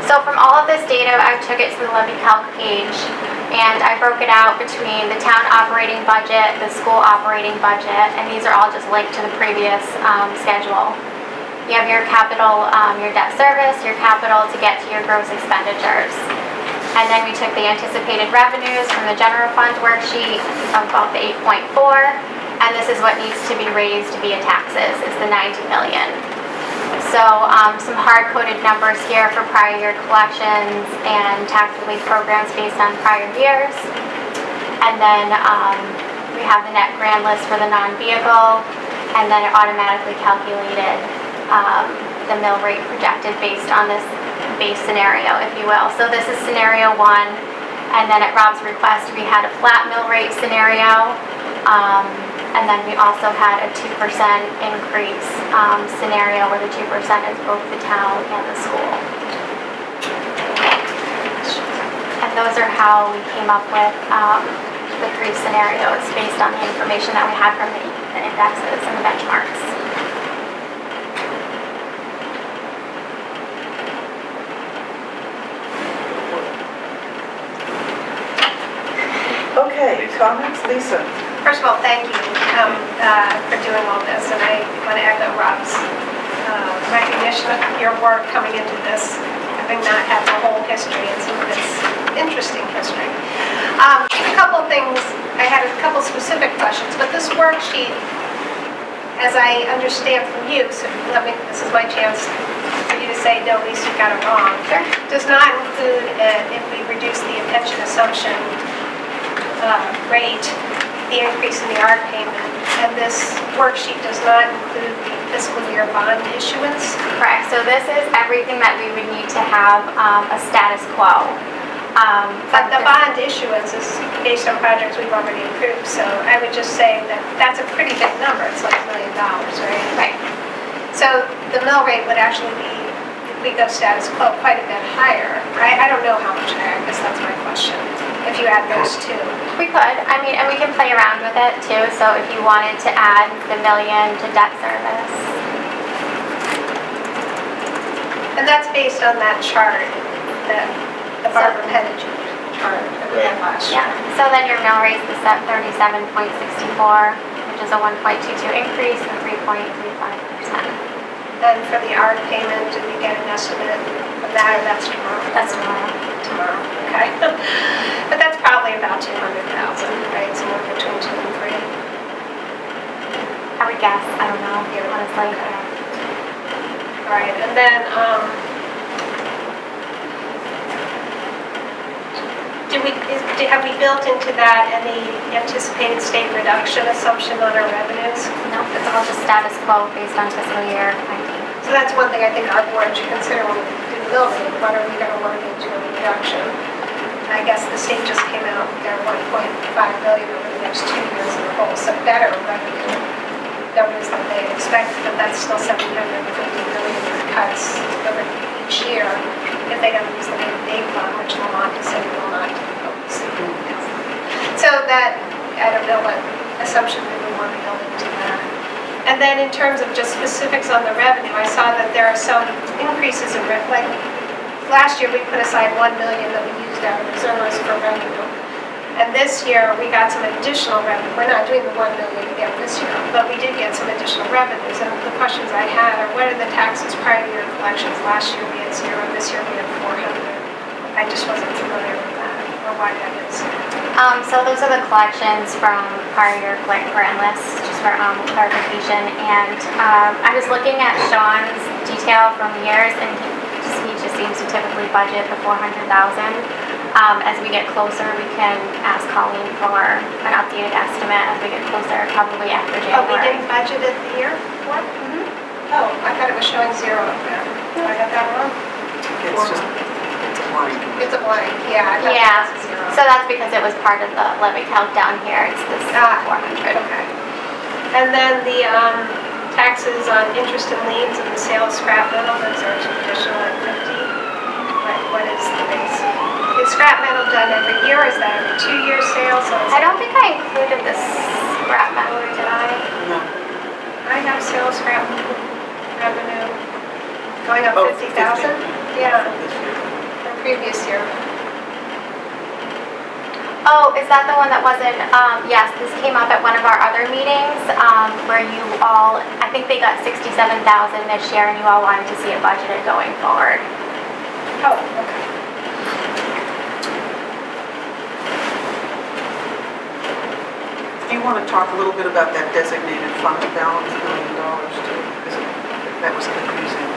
So from all of this data, I took it to the levy calc page, and I broke it out between the town operating budget, the school operating budget, and these are all just linked to the previous schedule. You have your capital, your debt service, your capital to get to your gross expenditures. And then we took the anticipated revenues from the general fund worksheet of about the 8.4, and this is what needs to be raised via taxes, is the 90 million. So some hard-coded numbers here for prior year collections and tax relief programs based on prior years. And then we have the net grand list for the non-vehicle, and then it automatically calculated the mill rate projected based on this base scenario, if you will. So this is scenario 1, and then at Rob's request, we had a flat mill rate scenario, and then we also had a 2% increase scenario where the 2% is both the town and the school. And those are how we came up with the 3 scenarios based on the information that we had from the indexes and the benchmarks. Okay, comments, Lisa? First of all, thank you for doing all this, and I want to echo Rob's recognition of your work coming into this, having not had the whole history and some of its interesting history. A couple things, I had a couple specific questions, but this worksheet, as I understand from you, so this is my chance for you to say, no, Lisa, you got it wrong. Sure. Does not include, if we reduce the pension assumption rate, the increase in the ARC payment, and this worksheet does not include the fiscal year bond issuance. Correct, so this is everything that we would need to have a status quo. But the bond issuance is based on projects we've already approved, so I would just say that that's a pretty big number, it's like $1 million, right? Right. So the mill rate would actually be, if we go status quo, quite a bit higher, right? I don't know how much higher, I guess that's my question, if you add those two. We could, I mean, and we can play around with it too, so if you wanted to add the million to debt service. And that's based on that chart, that the Barbara Pettigrew chart that we had last year. Yeah, so then your mill rate is at 37.64, which is a 1.22 increase and 3.35%. And for the ARC payment, did we get an estimate of that, or that's tomorrow? That's tomorrow. Tomorrow, okay. But that's probably about 200,000, right, somewhere between 2 and 3. I would guess, I don't know, honestly. All right, and then, have we built into that any anticipated state reduction assumption on our revenues? No, it's all just status quo based on fiscal year 19. So that's one thing I think our board should consider when we do the mill rate. What are we going to work into a reduction? I guess the state just came out with their 1.5 billion over the next 2 years in the whole, so better revenue numbers than they had expected, but that's still 750 million in cuts over each year if they don't use the main fund, which Lamont has said we will not do. So that, I don't know what assumption we would want to build into that. And then in terms of just specifics on the revenue, I saw that there are some increases in, like, last year we put aside 1 million that we used out of reserves for revenue. And this year we got some additional revenue. We're not doing the 1 million again this year, but we did get some additional revenues. And the questions I had are, what are the taxes prior year collections? Last year we had 0, this year we had 400. I just wasn't familiar with that, or why that is. So those are the collections from prior year grand lists, just for clarification. And I was looking at Sean's detail from years, and he just seems to typically budget the 400,000. As we get closer, we can ask Colleen for an updated estimate as we get closer, probably after January. Oh, we didn't budget it the year before? Mm-hmm. Oh, I thought it was showing 0 up there. Did I got that wrong? It's a blank. It's a blank, yeah. I thought Yeah, it was 0. so that's because it was part of the levy calc down here. It's this 400. Okay. And then the taxes on interest and liens and the sale of scrap metal, those are additional at 50. What is the base? Is scrap metal done every year? Is that every 2-year sale? So I don't think I included this scrap metal, or did I? No. I have sales scrap revenue going up Oh, 50,000? 50. Yeah, This year. the previous year. Oh, is that the one that wasn't, yes, this came up at one of our other meetings, where you all, I think they got 67,000 this year, and you all wanted to see it budgeted going forward. Oh, okay. Do you want to talk a little bit about that designated fund balance, $1 million too? Because that was confusing.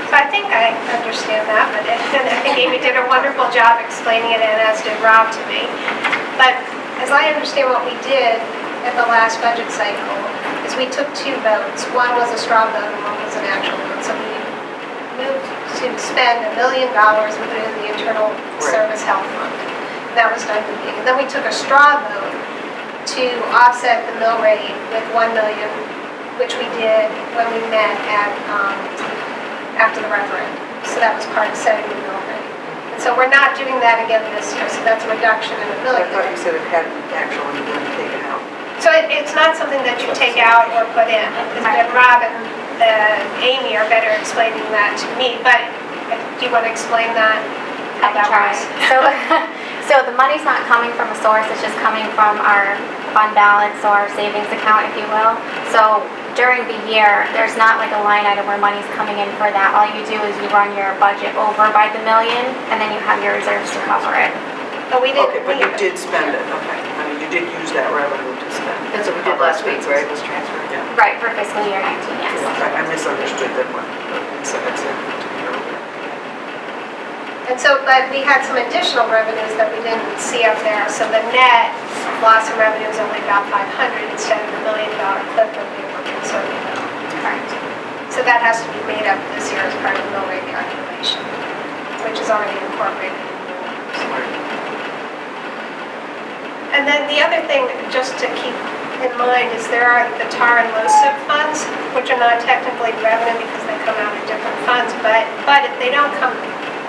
So I think I understand that, but I think Amy did a wonderful job explaining it, and as did Rob to me. But as I understand what we did at the last budget cycle, is we took 2 votes. One was a straw vote and one was an actual vote. So we moved to spend $1 million and put it in the internal service health fund. And that was done in the beginning. Then we took a straw vote to offset the mill rate with 1 million, which we did when we met at, after the referendum. So that was part of setting the mill rate. And so we're not doing that again this year, so that's a reduction in $1 I million. thought you said it hadn't actually been taken out. So it's not something that you take out or put in. And Rob and Amy are better explaining that to me, but do you want to explain that? I can try. So the money's not coming from a source, it's just coming from our fund balance or savings account, if you will. So during the year, there's not like a line item where money's coming in for that. All you do is you run your budget over by the million, and then you have your reserves to cover it. But we didn't. Okay, but you did spend it, okay. I mean, you did use that revenue to spend. That's what we did last week, right, was transferred. Yeah. Right, for fiscal year 19, yes. I misunderstood that one. It's to be earlier. And so, but we had some additional revenues that we didn't see up there, so the net loss in revenue is only about 500 instead of the $1 million clip that we were concerned about. Correct. So that has to be made up this year as part of the mill rate calculation, which is already incorporated in the numbers. And then the other thing, just to keep in mind, is there are the TAR and LoCIP funds, which are not technically revenue because they come out of different funds, but if they don't come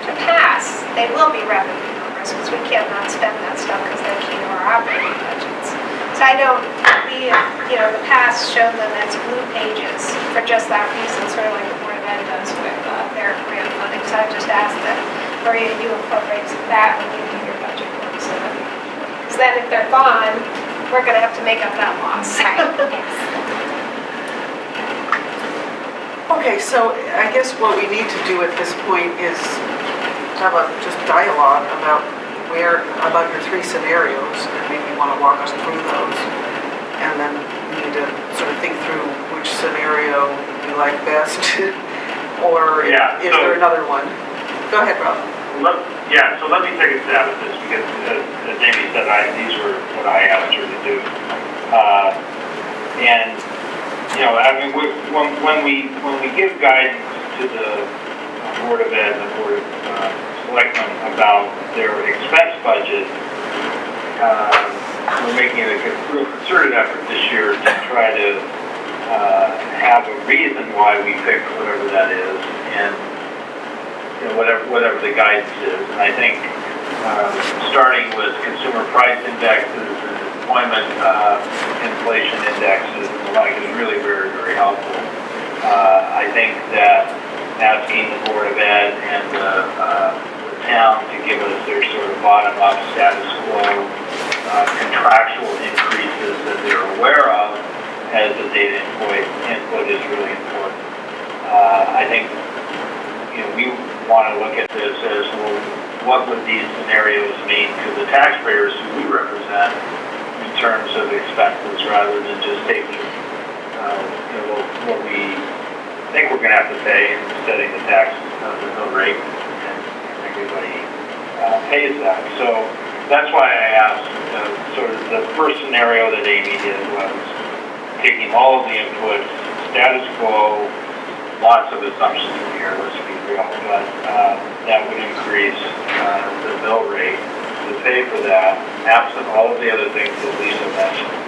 to pass, they will be revenue numbers because we cannot spend that stuff because they're key to our operating budgets. So I don't, the past showed them as blue pages for just that reason, sort of like the Board of Ed does with their grant funding. So I just asked that Maria, you incorporate that when you do your budget work. Because then if they're gone, we're going to have to make up that loss. Okay, so I guess what we need to do at this point is have a just dialogue about your three scenarios, and maybe you want to walk us through those. And then we need to sort of think through which scenario we like best, or is there another one? Go ahead, Rob. So let me take a stab at this, because as Amy said, these were what I asked her to do. When we give guidance to the Board of Ed and the Board of Selectmen about their expense budget, we're making a real concerted effort this year to try to have a reason why we pick whatever that is, and whatever the guidance is. And I think starting with consumer price indexes and employment inflation indexes and the like is really very, very helpful. I think that asking the Board of Ed and the town to give us their sort of bottom-up status quo contractual increases that they're aware of as the data input is really important. I think we want to look at this as, well, what would these scenarios mean to the taxpayers who we represent in terms of expenses, rather than just taking what we think we're going to have to pay and setting the tax, the mill rate, and everybody pays that. So that's why I asked, sort of the first scenario that Amy did was taking all of the inputs, status quo, lots of assumptions in here, let's be real, but that would increase the mill rate to pay for that, absent all of the other things that Lisa mentioned.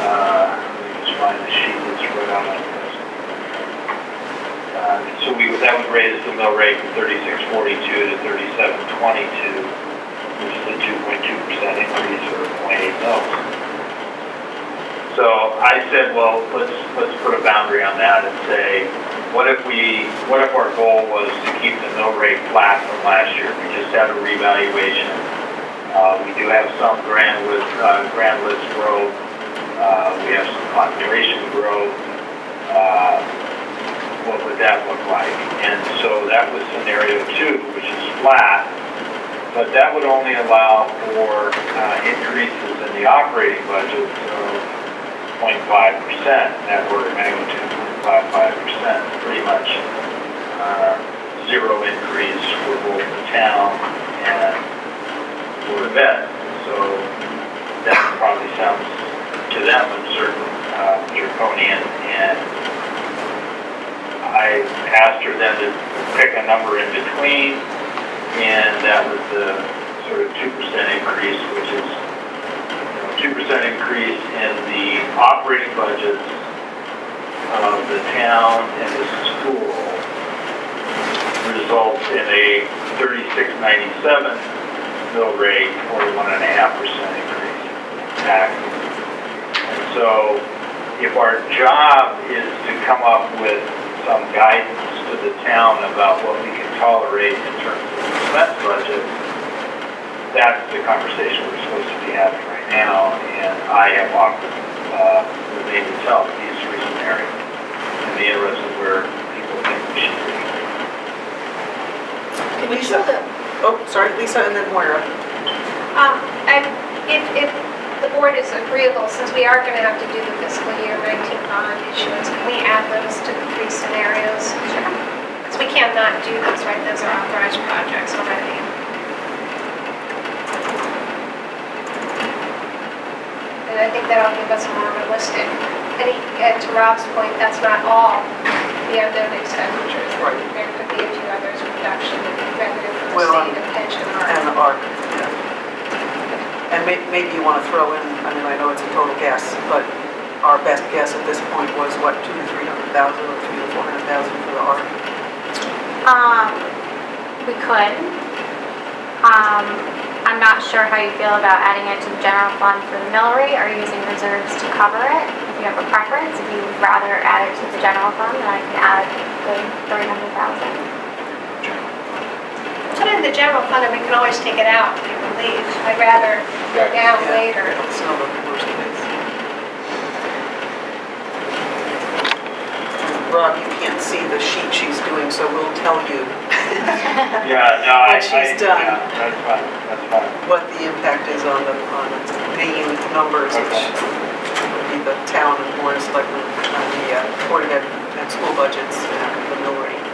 Let me just find the sheet that's right on my list. So that would raise the mill rate from 36.42 to 37.22, which is a 2.2% increase, or 0.8 mils. So I said, well, let's put a boundary on that and say, what if our goal was to keep the mill rate flat from last year? We just had a revaluation. We do have some grand list growth. We have some population growth. What would that look like? And so that was scenario 2, which is flat, but that would only allow for increases in the operating budget of 0.5%, that order of magnitude, 0.55%, pretty much zero increase for both the town and Board of Ed. So that probably sounds to them uncertain, draconian, and I asked her then to pick a number in between, and that was the sort of 2% increase, which is 2% increase in the operating budgets of the town and the school results in a 36.97 mill rate, or 1.5% increase in taxes. And so if our job is to come up with some guidance to the town about what we can tolerate in terms of the expense budget, that's the conversation we're supposed to be having right now, and I have offered with Amy's help these 3 scenarios, and be interested where people think we should be. Lisa. Oh, sorry, Lisa, and then Moira. If the board is agreeable, since we are going to have to do the fiscal year 19 bond issuance, can we add those to the 3 scenarios? So we can't not do those, right? Those are authorized projects already. And I think that'll give us a more realistic, and to Rob's point, that's not all the unknown expenditures. Right. There could be a few others, reduction in revenue from the Well, state and pension. And the ARC, yeah. And maybe you want to throw in, I mean, I know it's a total guess, but our best guess at this point was what, 200,000 to 300,000 or 300,000 to 400,000 for the ARC? We could. I'm not sure how you feel about adding it to the general fund for the mill rate or using reserves to cover it. If you have a preference, if you would rather add it to the general fund, then I can add the 300,000. Put it in the general fund and we can always take it out if you leave. I'd rather go down later. It's not the worst case. Rob, you can't see the sheet she's doing, so we'll tell you Yeah, no, What she's done. Yeah, that's fine, that's fine. what the impact is on the main numbers, which would be the town and board of selectmen, and the board of ed and school budgets, and the mill rate.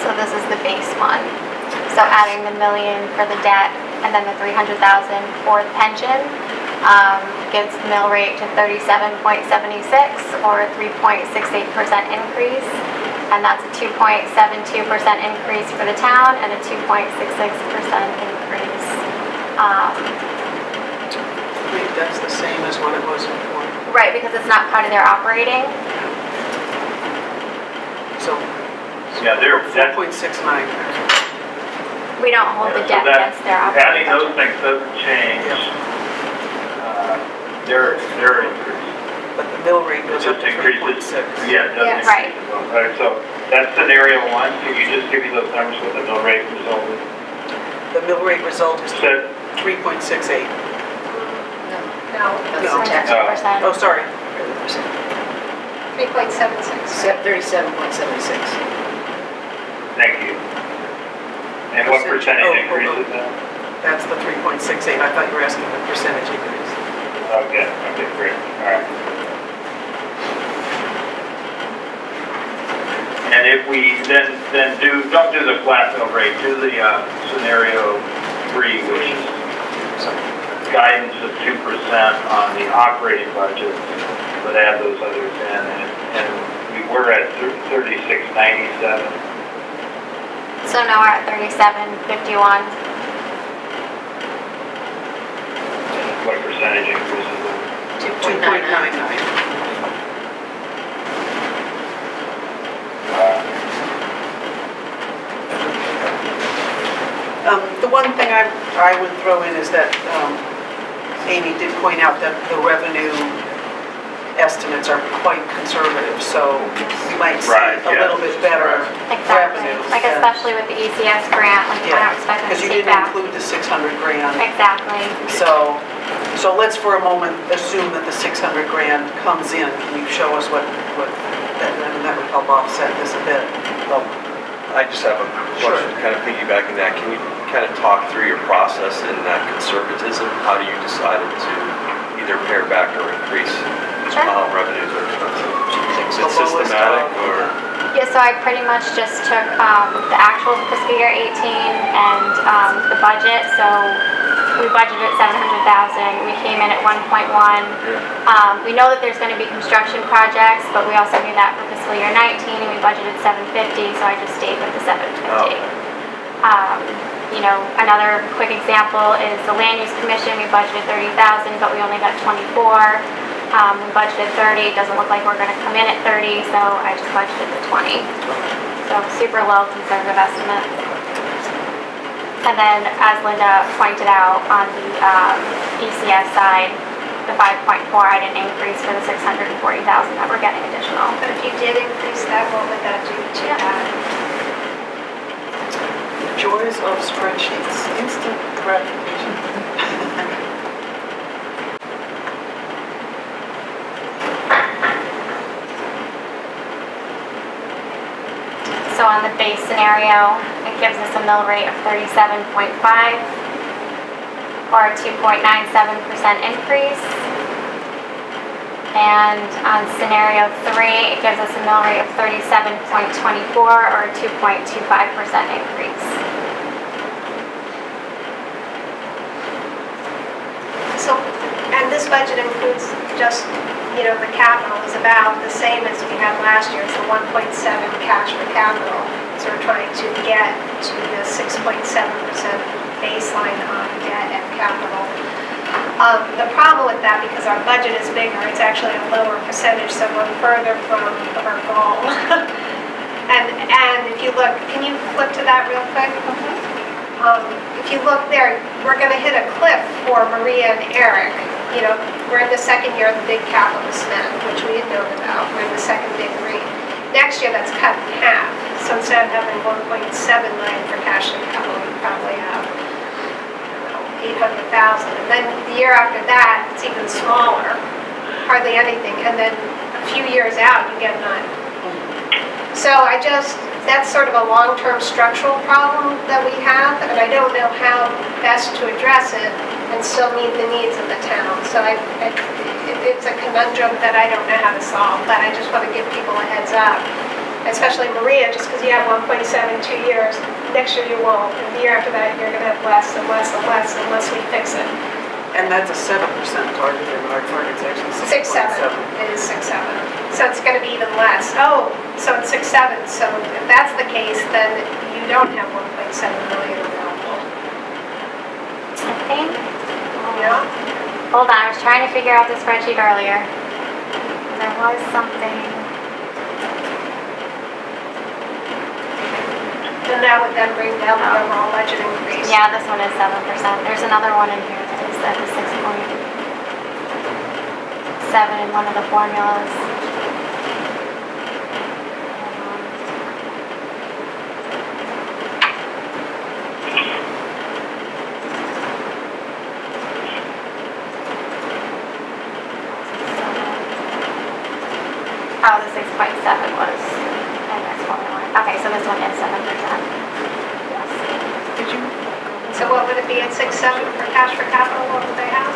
So this is the base one. So adding the million for the debt and then the 300,000 for the pension gives the mill rate to 37.76 or a 3.68% increase. And that's a 2.72% increase for the town and a 2.66% increase. I think that's the same as what it was before. Right, because it's not part of their operating. So Yeah, that's, 4.69. We don't hold the so debt that, against their operating adding those budget. things doesn't change, their increase. But the mill rate It goes up just to increases. 3.6. Yeah, it doesn't Yes. Right. increase. Right, so that's scenario one. Can you just give me those numbers with the mill rate result? The mill rate result is Said, 3.68. No, No. that's 2%. Oh, sorry. 3.76. 37.76. thank you. And what percentage increase is that? That's the 3.68. I thought you were asking the percentage increase. Okay, great, all right. And if we then don't do the flat mill rate, do the scenario 3, which is guidance of 2% on the operating budget, but add those others in, and we were at 36.97. So now we're at 37.51. What percentage increase is it? 2.99. The one thing I would throw in is that Amy did point out that the revenue estimates are quite conservative, so we might see Right, a yeah. little bit better Exactly. revenue. Like especially with the ECS grant, like I don't expect them Because to you take didn't back. include the 600 grand. Exactly. So let's for a moment assume that the 600 grand comes in. Can you show us what that would help offset this a bit? I just have a question, kind of piggybacking that. Can you kind of talk through your process in that conservatism? How do you decide to either pare back or increase Sure. revenues or expenses? Is The it lowest systematic of- or? Yeah, so I pretty much just took the actual fiscal year 18 and the budget. So we budgeted 700,000. We came in at 1.1. We know that there's going to be construction projects, but we also knew that for fiscal year 19, and we budgeted 750. So I just stayed with the 750. You know, another quick example is the land use commission. We budgeted 30,000, but we only got 24. We budgeted 30. It doesn't look like we're going to come in at 30, so I just budgeted the 20. So super low conservative estimate. And then, as Linda pointed out, on the ECS side, the 5.4, I didn't increase for the 640,000 that we're getting additional. But if you did increase that, what would that do to that? Joys of spreadsheets, instant gratification. So on the base scenario, it gives us a mill rate of 37.5 or a 2.97% increase. And on scenario 3, it gives us a mill rate of 37.24 or a 2.25% increase. So, and this budget includes just, the capital is about the same as we had last year. It's the 1.7 cash for capital. So we're trying to get to the 6.7% baseline on debt and capital. The problem with that, because our budget is bigger, it's actually a lower percentage, so we're further from our goal. And if you look, can you flip to that real quick? If you look there, we're going to hit a cliff for Maria and Eric. We're in the second year of the big capital spend, which we had known about. We're in the second big green. Next year, that's cut in half. So instead of having 1.7 million for cash and capital, we probably have 800,000. And then the year after that, it's even smaller, hardly anything. And then a few years out, you get none. So that's sort of a long-term structural problem that we have, and I don't know how best to address it and still meet the needs of the town. So it's a conundrum that I don't know how to solve, but I just want to give people a heads up. Especially Maria, just because you have 1.7 2 years, next year you won't, and the year after that you're going to have less and less and less unless we fix it. And that's a 7% target, and our target's actually 6.7. It is 6.7. So it's going to be even less. Oh, so it's 6.7. So if that's the case, then you don't have 1.7 million available. I think. Yeah. Hold on, I was trying to figure out the spreadsheet earlier. There was something. And that would then bring down the overall budget increase. Yeah, this one is 7%. There's another one in here that is at the 6.7 in one of the formulas. Oh, the 6.7 was in this formula. Okay, so this one is 7%. Yes. Did you? So what would it be at 6.7 for cash for capital? What would they have?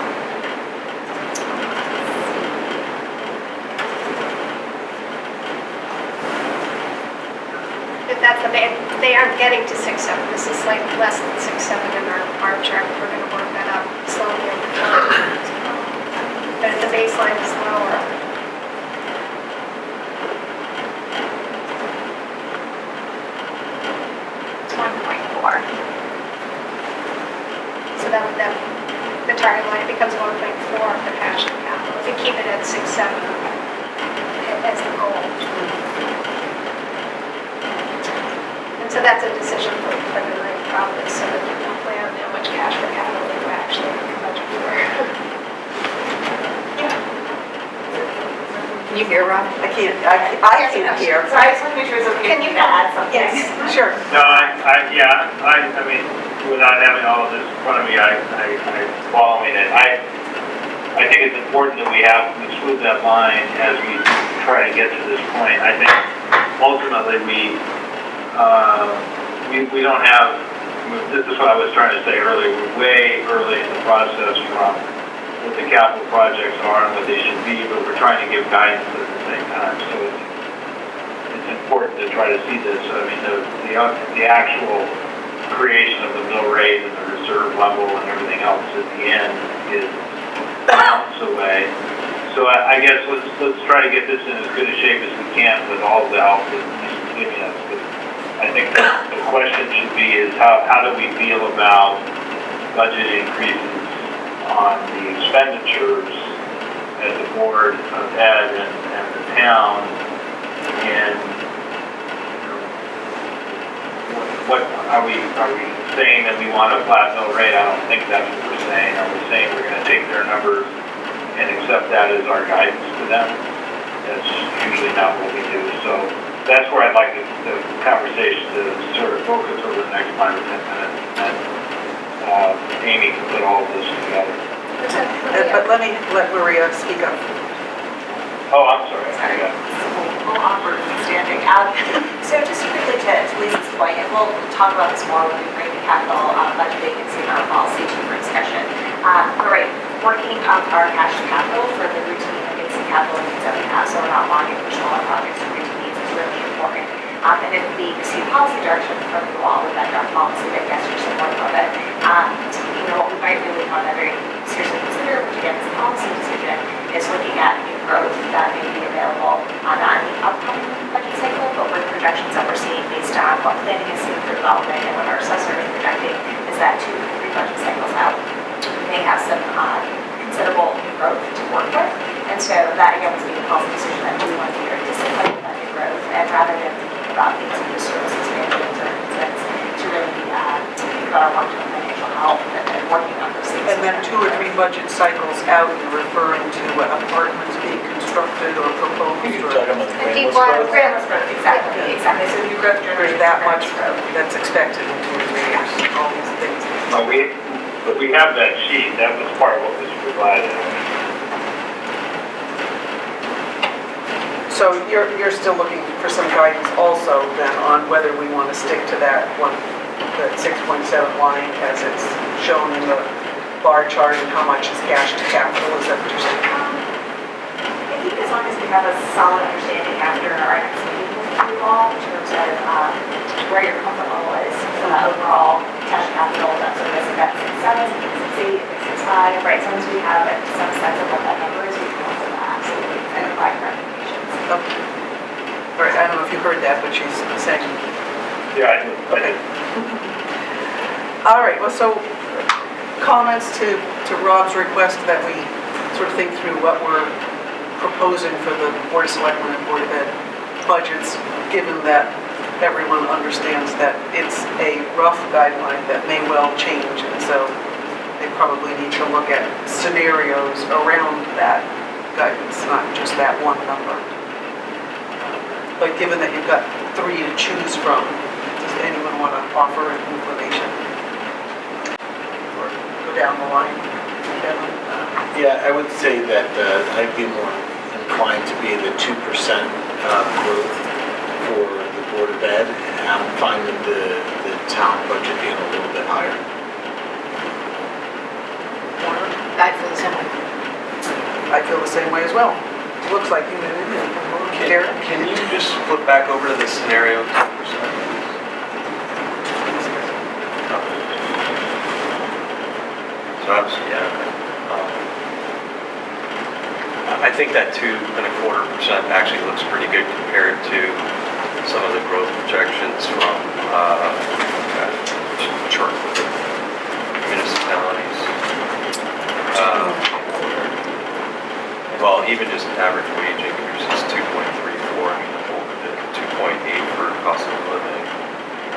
If that's they aren't getting to 6.7. This is like less than 6.7 in our chart. We're going to work that up slowly over time. But if the baseline is lower. So the target line becomes 1.4 for cash and capital. If you keep it at 6.7 as the goal. And so that's a decision for the night probably, so that you can plan how much cash for capital you actually budget for. Can you hear, Rob? I can't hear. So I just want to make sure it's okay. Can you add something? Yes. Sure. No, I mean, without having all of this in front of me, I'm following it. I think it's important that we smooth that line as we try to get to this point. I think ultimately we don't have, this is what I was trying to say earlier, we're way early in the process from what the capital projects are and what they should be, but we're trying to give guidance at the same time. So it's important to try to see this. I mean, the actual creation of the mill rate and the reserve level and everything else at the end is months away. So I guess let's try to get this in as good a shape as we can with all the help that he's giving us. But I think the question should be is how do we feel about budget increases on the expenditures as the board of Ed and the town, and what are we saying that we want a flat mill rate? I don't think that's what we're saying. Are we saying we're going to take their numbers and accept that as our guidance to them? That's usually not what we do. So that's where I'd like the conversation to sort of focus over the next 5 or 10 minutes. And Amy can put all of this together. But let Maria speak up. Oh, I'm sorry. Sorry. Yeah. A little awkward standing. So just quickly to Lisa's point, and we'll talk about this more when we bring the capital budget vacancy and our policy to for discussion. But right, working up our cash capital for the routine vacancy capital so we're not longing for smaller projects and routine needs is really important. And if we see policy direction from you all with that draft policy, that yes, you're supportive of it, what we might really want to very seriously consider, which again is a policy decision, is looking at new growth that may be available not in the upcoming budget cycle, but with projections that we're seeing based on what planning is seeing for development and what our assessor is projecting is that 2 to 3 budget cycles out. We may have some considerable new growth to work with. And so that again was being a policy decision that we want to be very disciplined with that new growth. And rather than thinking about things like the service expansions or investments, to really think about our long-term financial health and working on those things. And then 2 or 3 budget cycles out, you're referring to what, apartments being constructed or proposed? You're or- talking about the Deep Grandless water, growth? Grandless growth, exactly. So new growth There's generates that much growth. that's expected in 2 or 3 years, all these things. We have that sheet, that was part of what was provided. So you're still looking for some guidance also then on whether we want to stick to that 6.7 line as it's shown in the bar chart and how much is cash to capital, is that what you're saying? I think as long as we have a solid understanding after our next meeting with you all in terms of where your comfort level is for that overall cash capital, that sort of is at 6.7, if it's 6.8, if it's 6.5, right? As long as we have some sense of what that number is, we can also absolutely and provide recommendations. Okay. All right, I don't know if you heard that, but she's saying, Yeah, I did. okay. All right, well, so comments to Rob's request that we sort of think through what we're proposing for the Board of Selectmen and Board of Ed budgets, given that everyone understands that it's a rough guideline that may well change, and so they probably need to look at scenarios around that guidance, not just that one number. But given that you've got 3 to choose from, does anyone want to offer an inclination? Or go down the line? Kevin? Yeah, I would say that I'd be more inclined to be the 2% growth for the Board of Ed, and I'm fine with the town budget being a little bit higher. I feel the same way. I feel the same way as well. Looks like you did. Derek? Can you just flip back over to the scenario 2%? So obviously, yeah. I think that 2.25% actually looks pretty good compared to some of the growth projections from chart municipalities. Well, even just average wage increases 2.34, I mean, over the 2.8 for cost of living.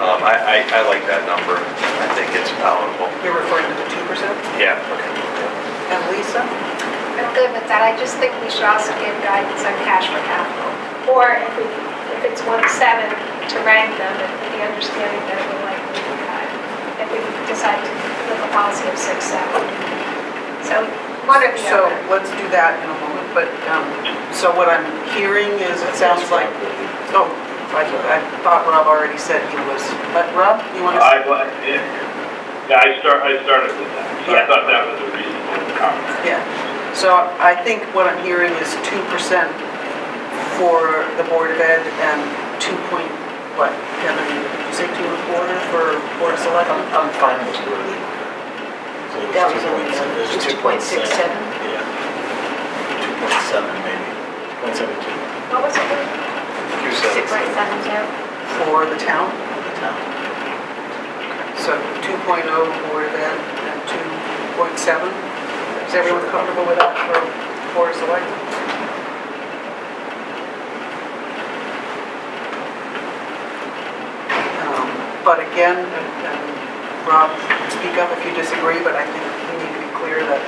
I like that number. I think it's palatable. You're referring to the 2%? Yeah. And Lisa? I'm good with that. I just think we should also give guidance on cash for capital. Or if it's 1.7 to rank them, and with the understanding that it will likely be cut. If we decide to live a policy of 6.7. So one or the So other. let's do that in a moment, but, so what I'm hearing is, it sounds like, oh, I thought Rob already said he was, but Rob, you want to? I started with that, so I thought that was a reasonable comment. Yeah, so I think what I'm hearing is 2% for the Board of Ed and 2 point, what, Kevin, did you say 2.25 for Board of Selectmen? I'm fine with where they were. So That was only there's 2.67. Yeah. 2.7 maybe, 0.72. What was it? 2.7. 6.72. For the town? The town. So 2.0 Board of Ed and 2.7? Is everyone comfortable with that for Board of Selectmen? But again, and Rob, speak up if you disagree, but I think we need to be clear that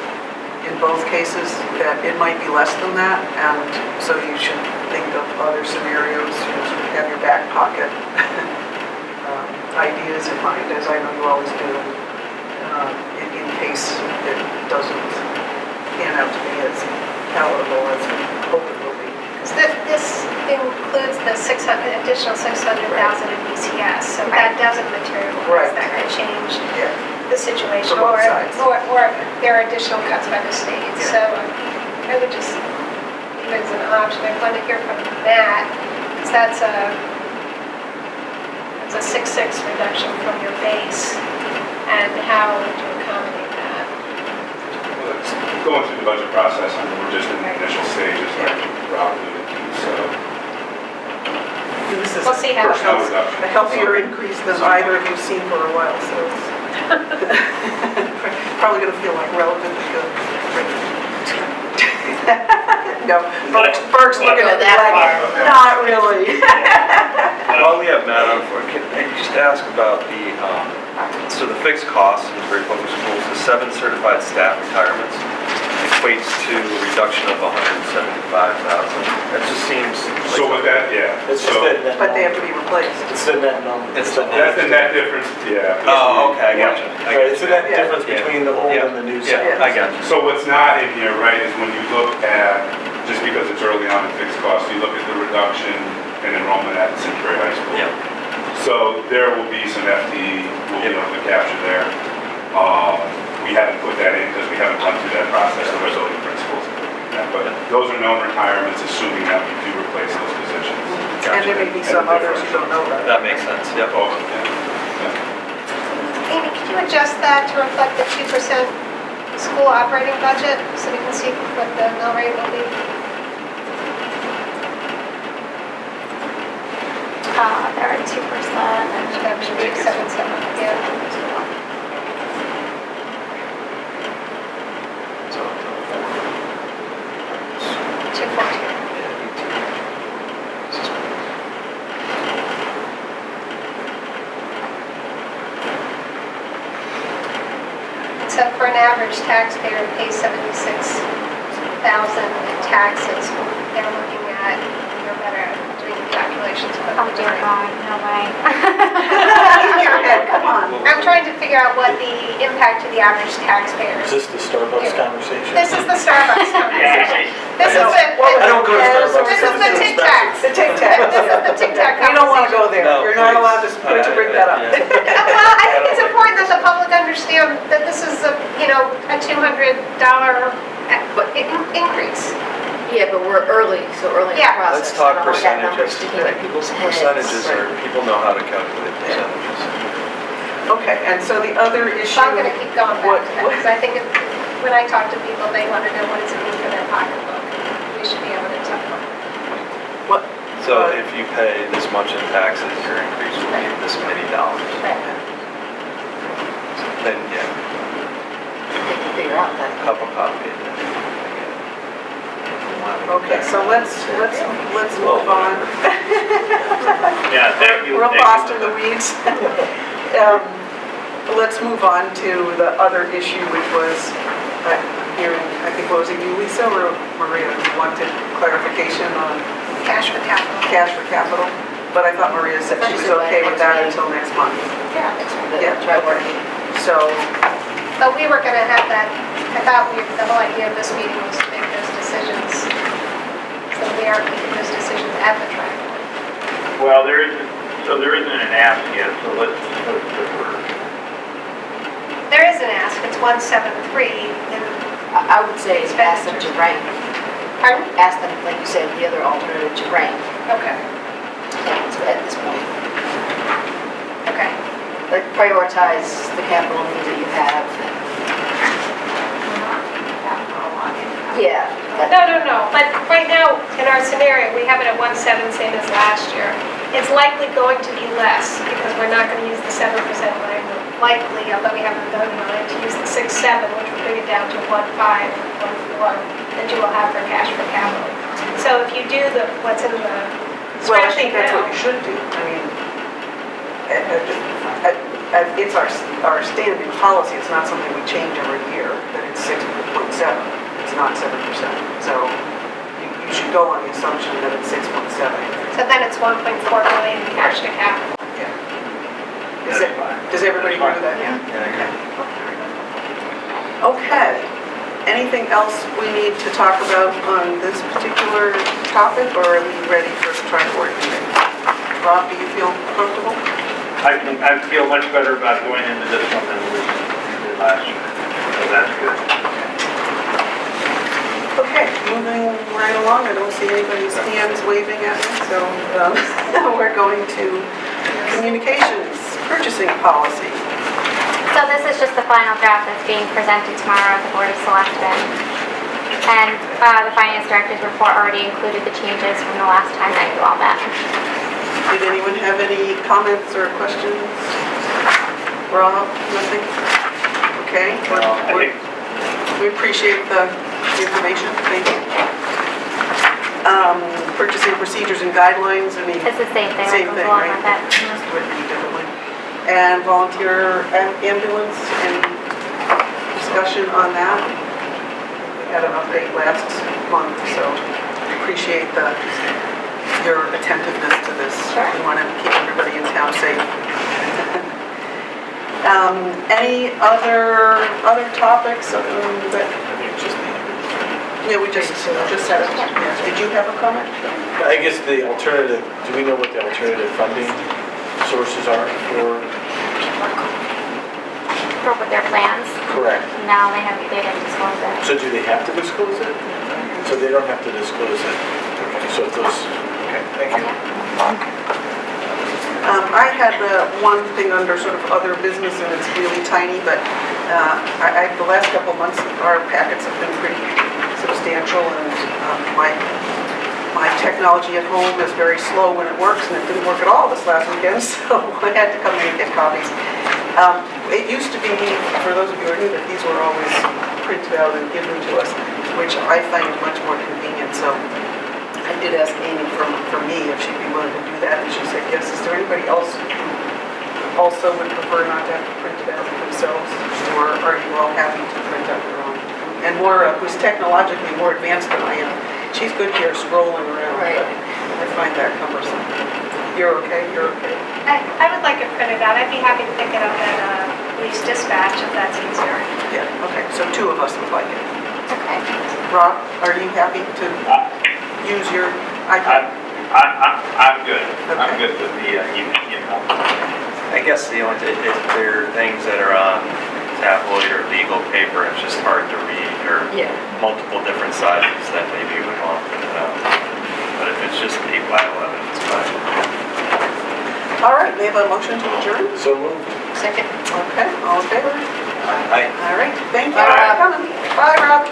in both cases, that it might be less than that, and so you should think of other scenarios, you know, sort of have your back pocket ideas in mind, as I know you always do, in case it doesn't pan out to be as palatable as we hope it will be. This includes the additional 600,000 in BCS, so that doesn't materialize. Right. That could change Yeah. the situation, For both or sides. or there are additional cuts by the state. Yeah. So I would just, even as an option. I want to hear from Matt, because that's a 6.6 reduction from your base, and how would you accommodate that? Well, it's going through the budget process, I mean, we're just in the initial stages, like Rob alluded to, so. This is We'll see how it Personnel goes. reduction. a healthier increase than either of you've seen for a while, so it's probably gonna feel like relatively good. No, Berg's looking at me like, not really. While we have Matt on for, can I just ask about the, so the fixed costs in Simsbury Public Schools, the 7 certified staff retirements equates to a reduction of $175,000. That just seems like. So with that, yeah. It's just So that net But they have to number. be replaced. It's the net number. It's the that's the net difference, yeah. Oh, okay, I got you. Right, it's the net Yeah. difference between the old Yeah. and the new Yeah, salary. I got you. So what's not in here, right, is when you look at, just because it's early on in fixed costs, you look at the reduction in enrollment at Simsbury High School. Yeah. So there will be some FTE, we'll be able to capture there. We haven't put that in because we haven't gone through that process with our zoning principals. But those are known retirements, assuming that we do replace those positions. And there may be some others you don't know about. That makes sense, yep. Oh, yeah. Amy, could you adjust that to reflect the 2% school operating budget, so we can see what the mill rate will be? There are 2%. That would be 277, yeah. So, 214. Except for an average taxpayer who pays 76,000 in taxes, they're looking at, you're better at doing the calculations. but Oh dear God, no way. In your head, come on. I'm trying to figure out what the impact to the average taxpayer Is is. this the Starbucks conversation? This is the Starbucks conversation. This is the, I don't go to Starbucks. this is the Tic Tacs. The Tic Tac. This is the Tic Tac You don't want to go there. No, You're not please. allowed to bring that up. Yeah. Well, I think it's important that the public understand that this is a, a $200 increase. Yeah, but we're early, so early in the Yeah. process. Let's talk I don't want that number percentages. sticking in people's heads. Percentages are, people know how to calculate percentages. Okay, and so the other issue. So I'm going to keep going back What- to that, because I think when I talk to people, they want to know what does it mean for their pocketbook. We should be able to tell them. What? So if you pay this much in taxes, your increase will be this many dollars. Then, yeah, They can figure out that. cup of coffee. Okay, so let's move on. Yeah, thank you. Real Thank you. lost in the weeds. Let's move on to the other issue, which was hearing, I think, what was it, you, Lisa, or Maria, who wanted clarification on Cash for capital. cash for capital? But I thought Maria said she was okay with that until next month. Yeah, next week, Yeah, try okay. working. So, But we were going to have that, I thought the whole idea of this meeting was to make those decisions. So we are making those decisions at the trial. Well, there isn't an ask yet, so let's defer. There is an ask, it's 173, and, I would say ask them to rank. pardon? Ask them, like you said, the other alternative to rank Okay, at this point. okay. Like prioritize the capital needs that you have. Yeah. No, but right now, in our scenario, we have it at 1.7, same as last year. It's likely going to be less, because we're not going to use the 7% language. Likely, although we haven't voted on it, to use the 6.7, which will bring it down to 1.5, 1.4, that you will have for cash for capital. So if you do what's in the well, I spreadsheet think that's what now, you should do. I mean, it's our standing policy, it's not something we change every year, that it's 6.7, it's not 7%. So you should go on the assumption that it's 6.7. so then it's 1.4 million cash to capital. Yeah. Does everybody agree with that? Yeah, I agree. Okay. Anything else we need to talk about on this particular topic, or are we ready for the tri-board meeting? Rob, do you feel comfortable? I feel much better about going into this one than we did last year, so that's good. Okay, moving right along, I don't see anybody's hands waving at me, so we're going to communications, purchasing policy. So this is just the final draft that's being presented tomorrow at the Board of Selectmen. And the Finance Director's report already included the changes from the last time that you all met. Did anyone have any comments or questions? Rob, nothing? Okay, we appreciate the information, thank you. Purchasing procedures and guidelines, I mean. It's the same thing. Same that goes thing, along right? with it. Just written differently. And volunteer ambulance, any discussion on that? We had an update last month, so appreciate your attentiveness to this. Sure. We want to keep everybody in town safe. Any other topics that? Yeah, we just said it. Yes. Did you have a comment? I guess the alternative, do we know what the alternative funding sources are for? With their plans. Correct. Now they didn't disclose it. So do they have to disclose it? So they don't have to disclose it? So if those, okay, thank you. I had one thing under sort of other business, and it's really tiny, but the last couple of months, our packets have been pretty substantial, and my technology at home is very slow when it works, and it didn't work at all this last weekend, so I had to come in and get copies. It used to be, for those of you who are new, that these were always printed out and given to us, which I find much more convenient, so I did ask Amy for me if she'd be willing to do that, and she said yes. Is there anybody else who also would prefer not to have to print it out themselves, or are you all happy to print out your own? And Maura, who's technologically more advanced than I am, she's good here scrolling around, Right. but I find that cumbersome. You're okay? You're okay? I would like it printed out. I'd be happy to pick it up at Police Dispatch if that's easier. Yeah, okay, so two of us would like it. Okay. Rob, are you happy to use your iPad? I'm good. I'm Okay. good with the email. I guess if there are things that are on tabloid or legal paper, it's just hard to read, or Yeah. multiple different sizes, that maybe you would want to print it out. But if it's just 8 by 11, it's fine. All right, we have a motion to adjourn. So moved. Second. Okay, all in favor? All right, thank you Bye, for Rob. coming. Bye, Rob.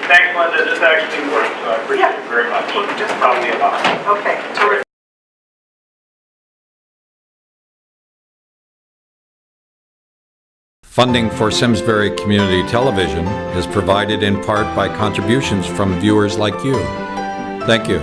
Thanks, Linda. This actually worked, so I appreciate it very much. Just Probably a lot. Okay, terrific. Funding for Simsbury Community Television is provided in part by contributions from viewers like you. Thank you.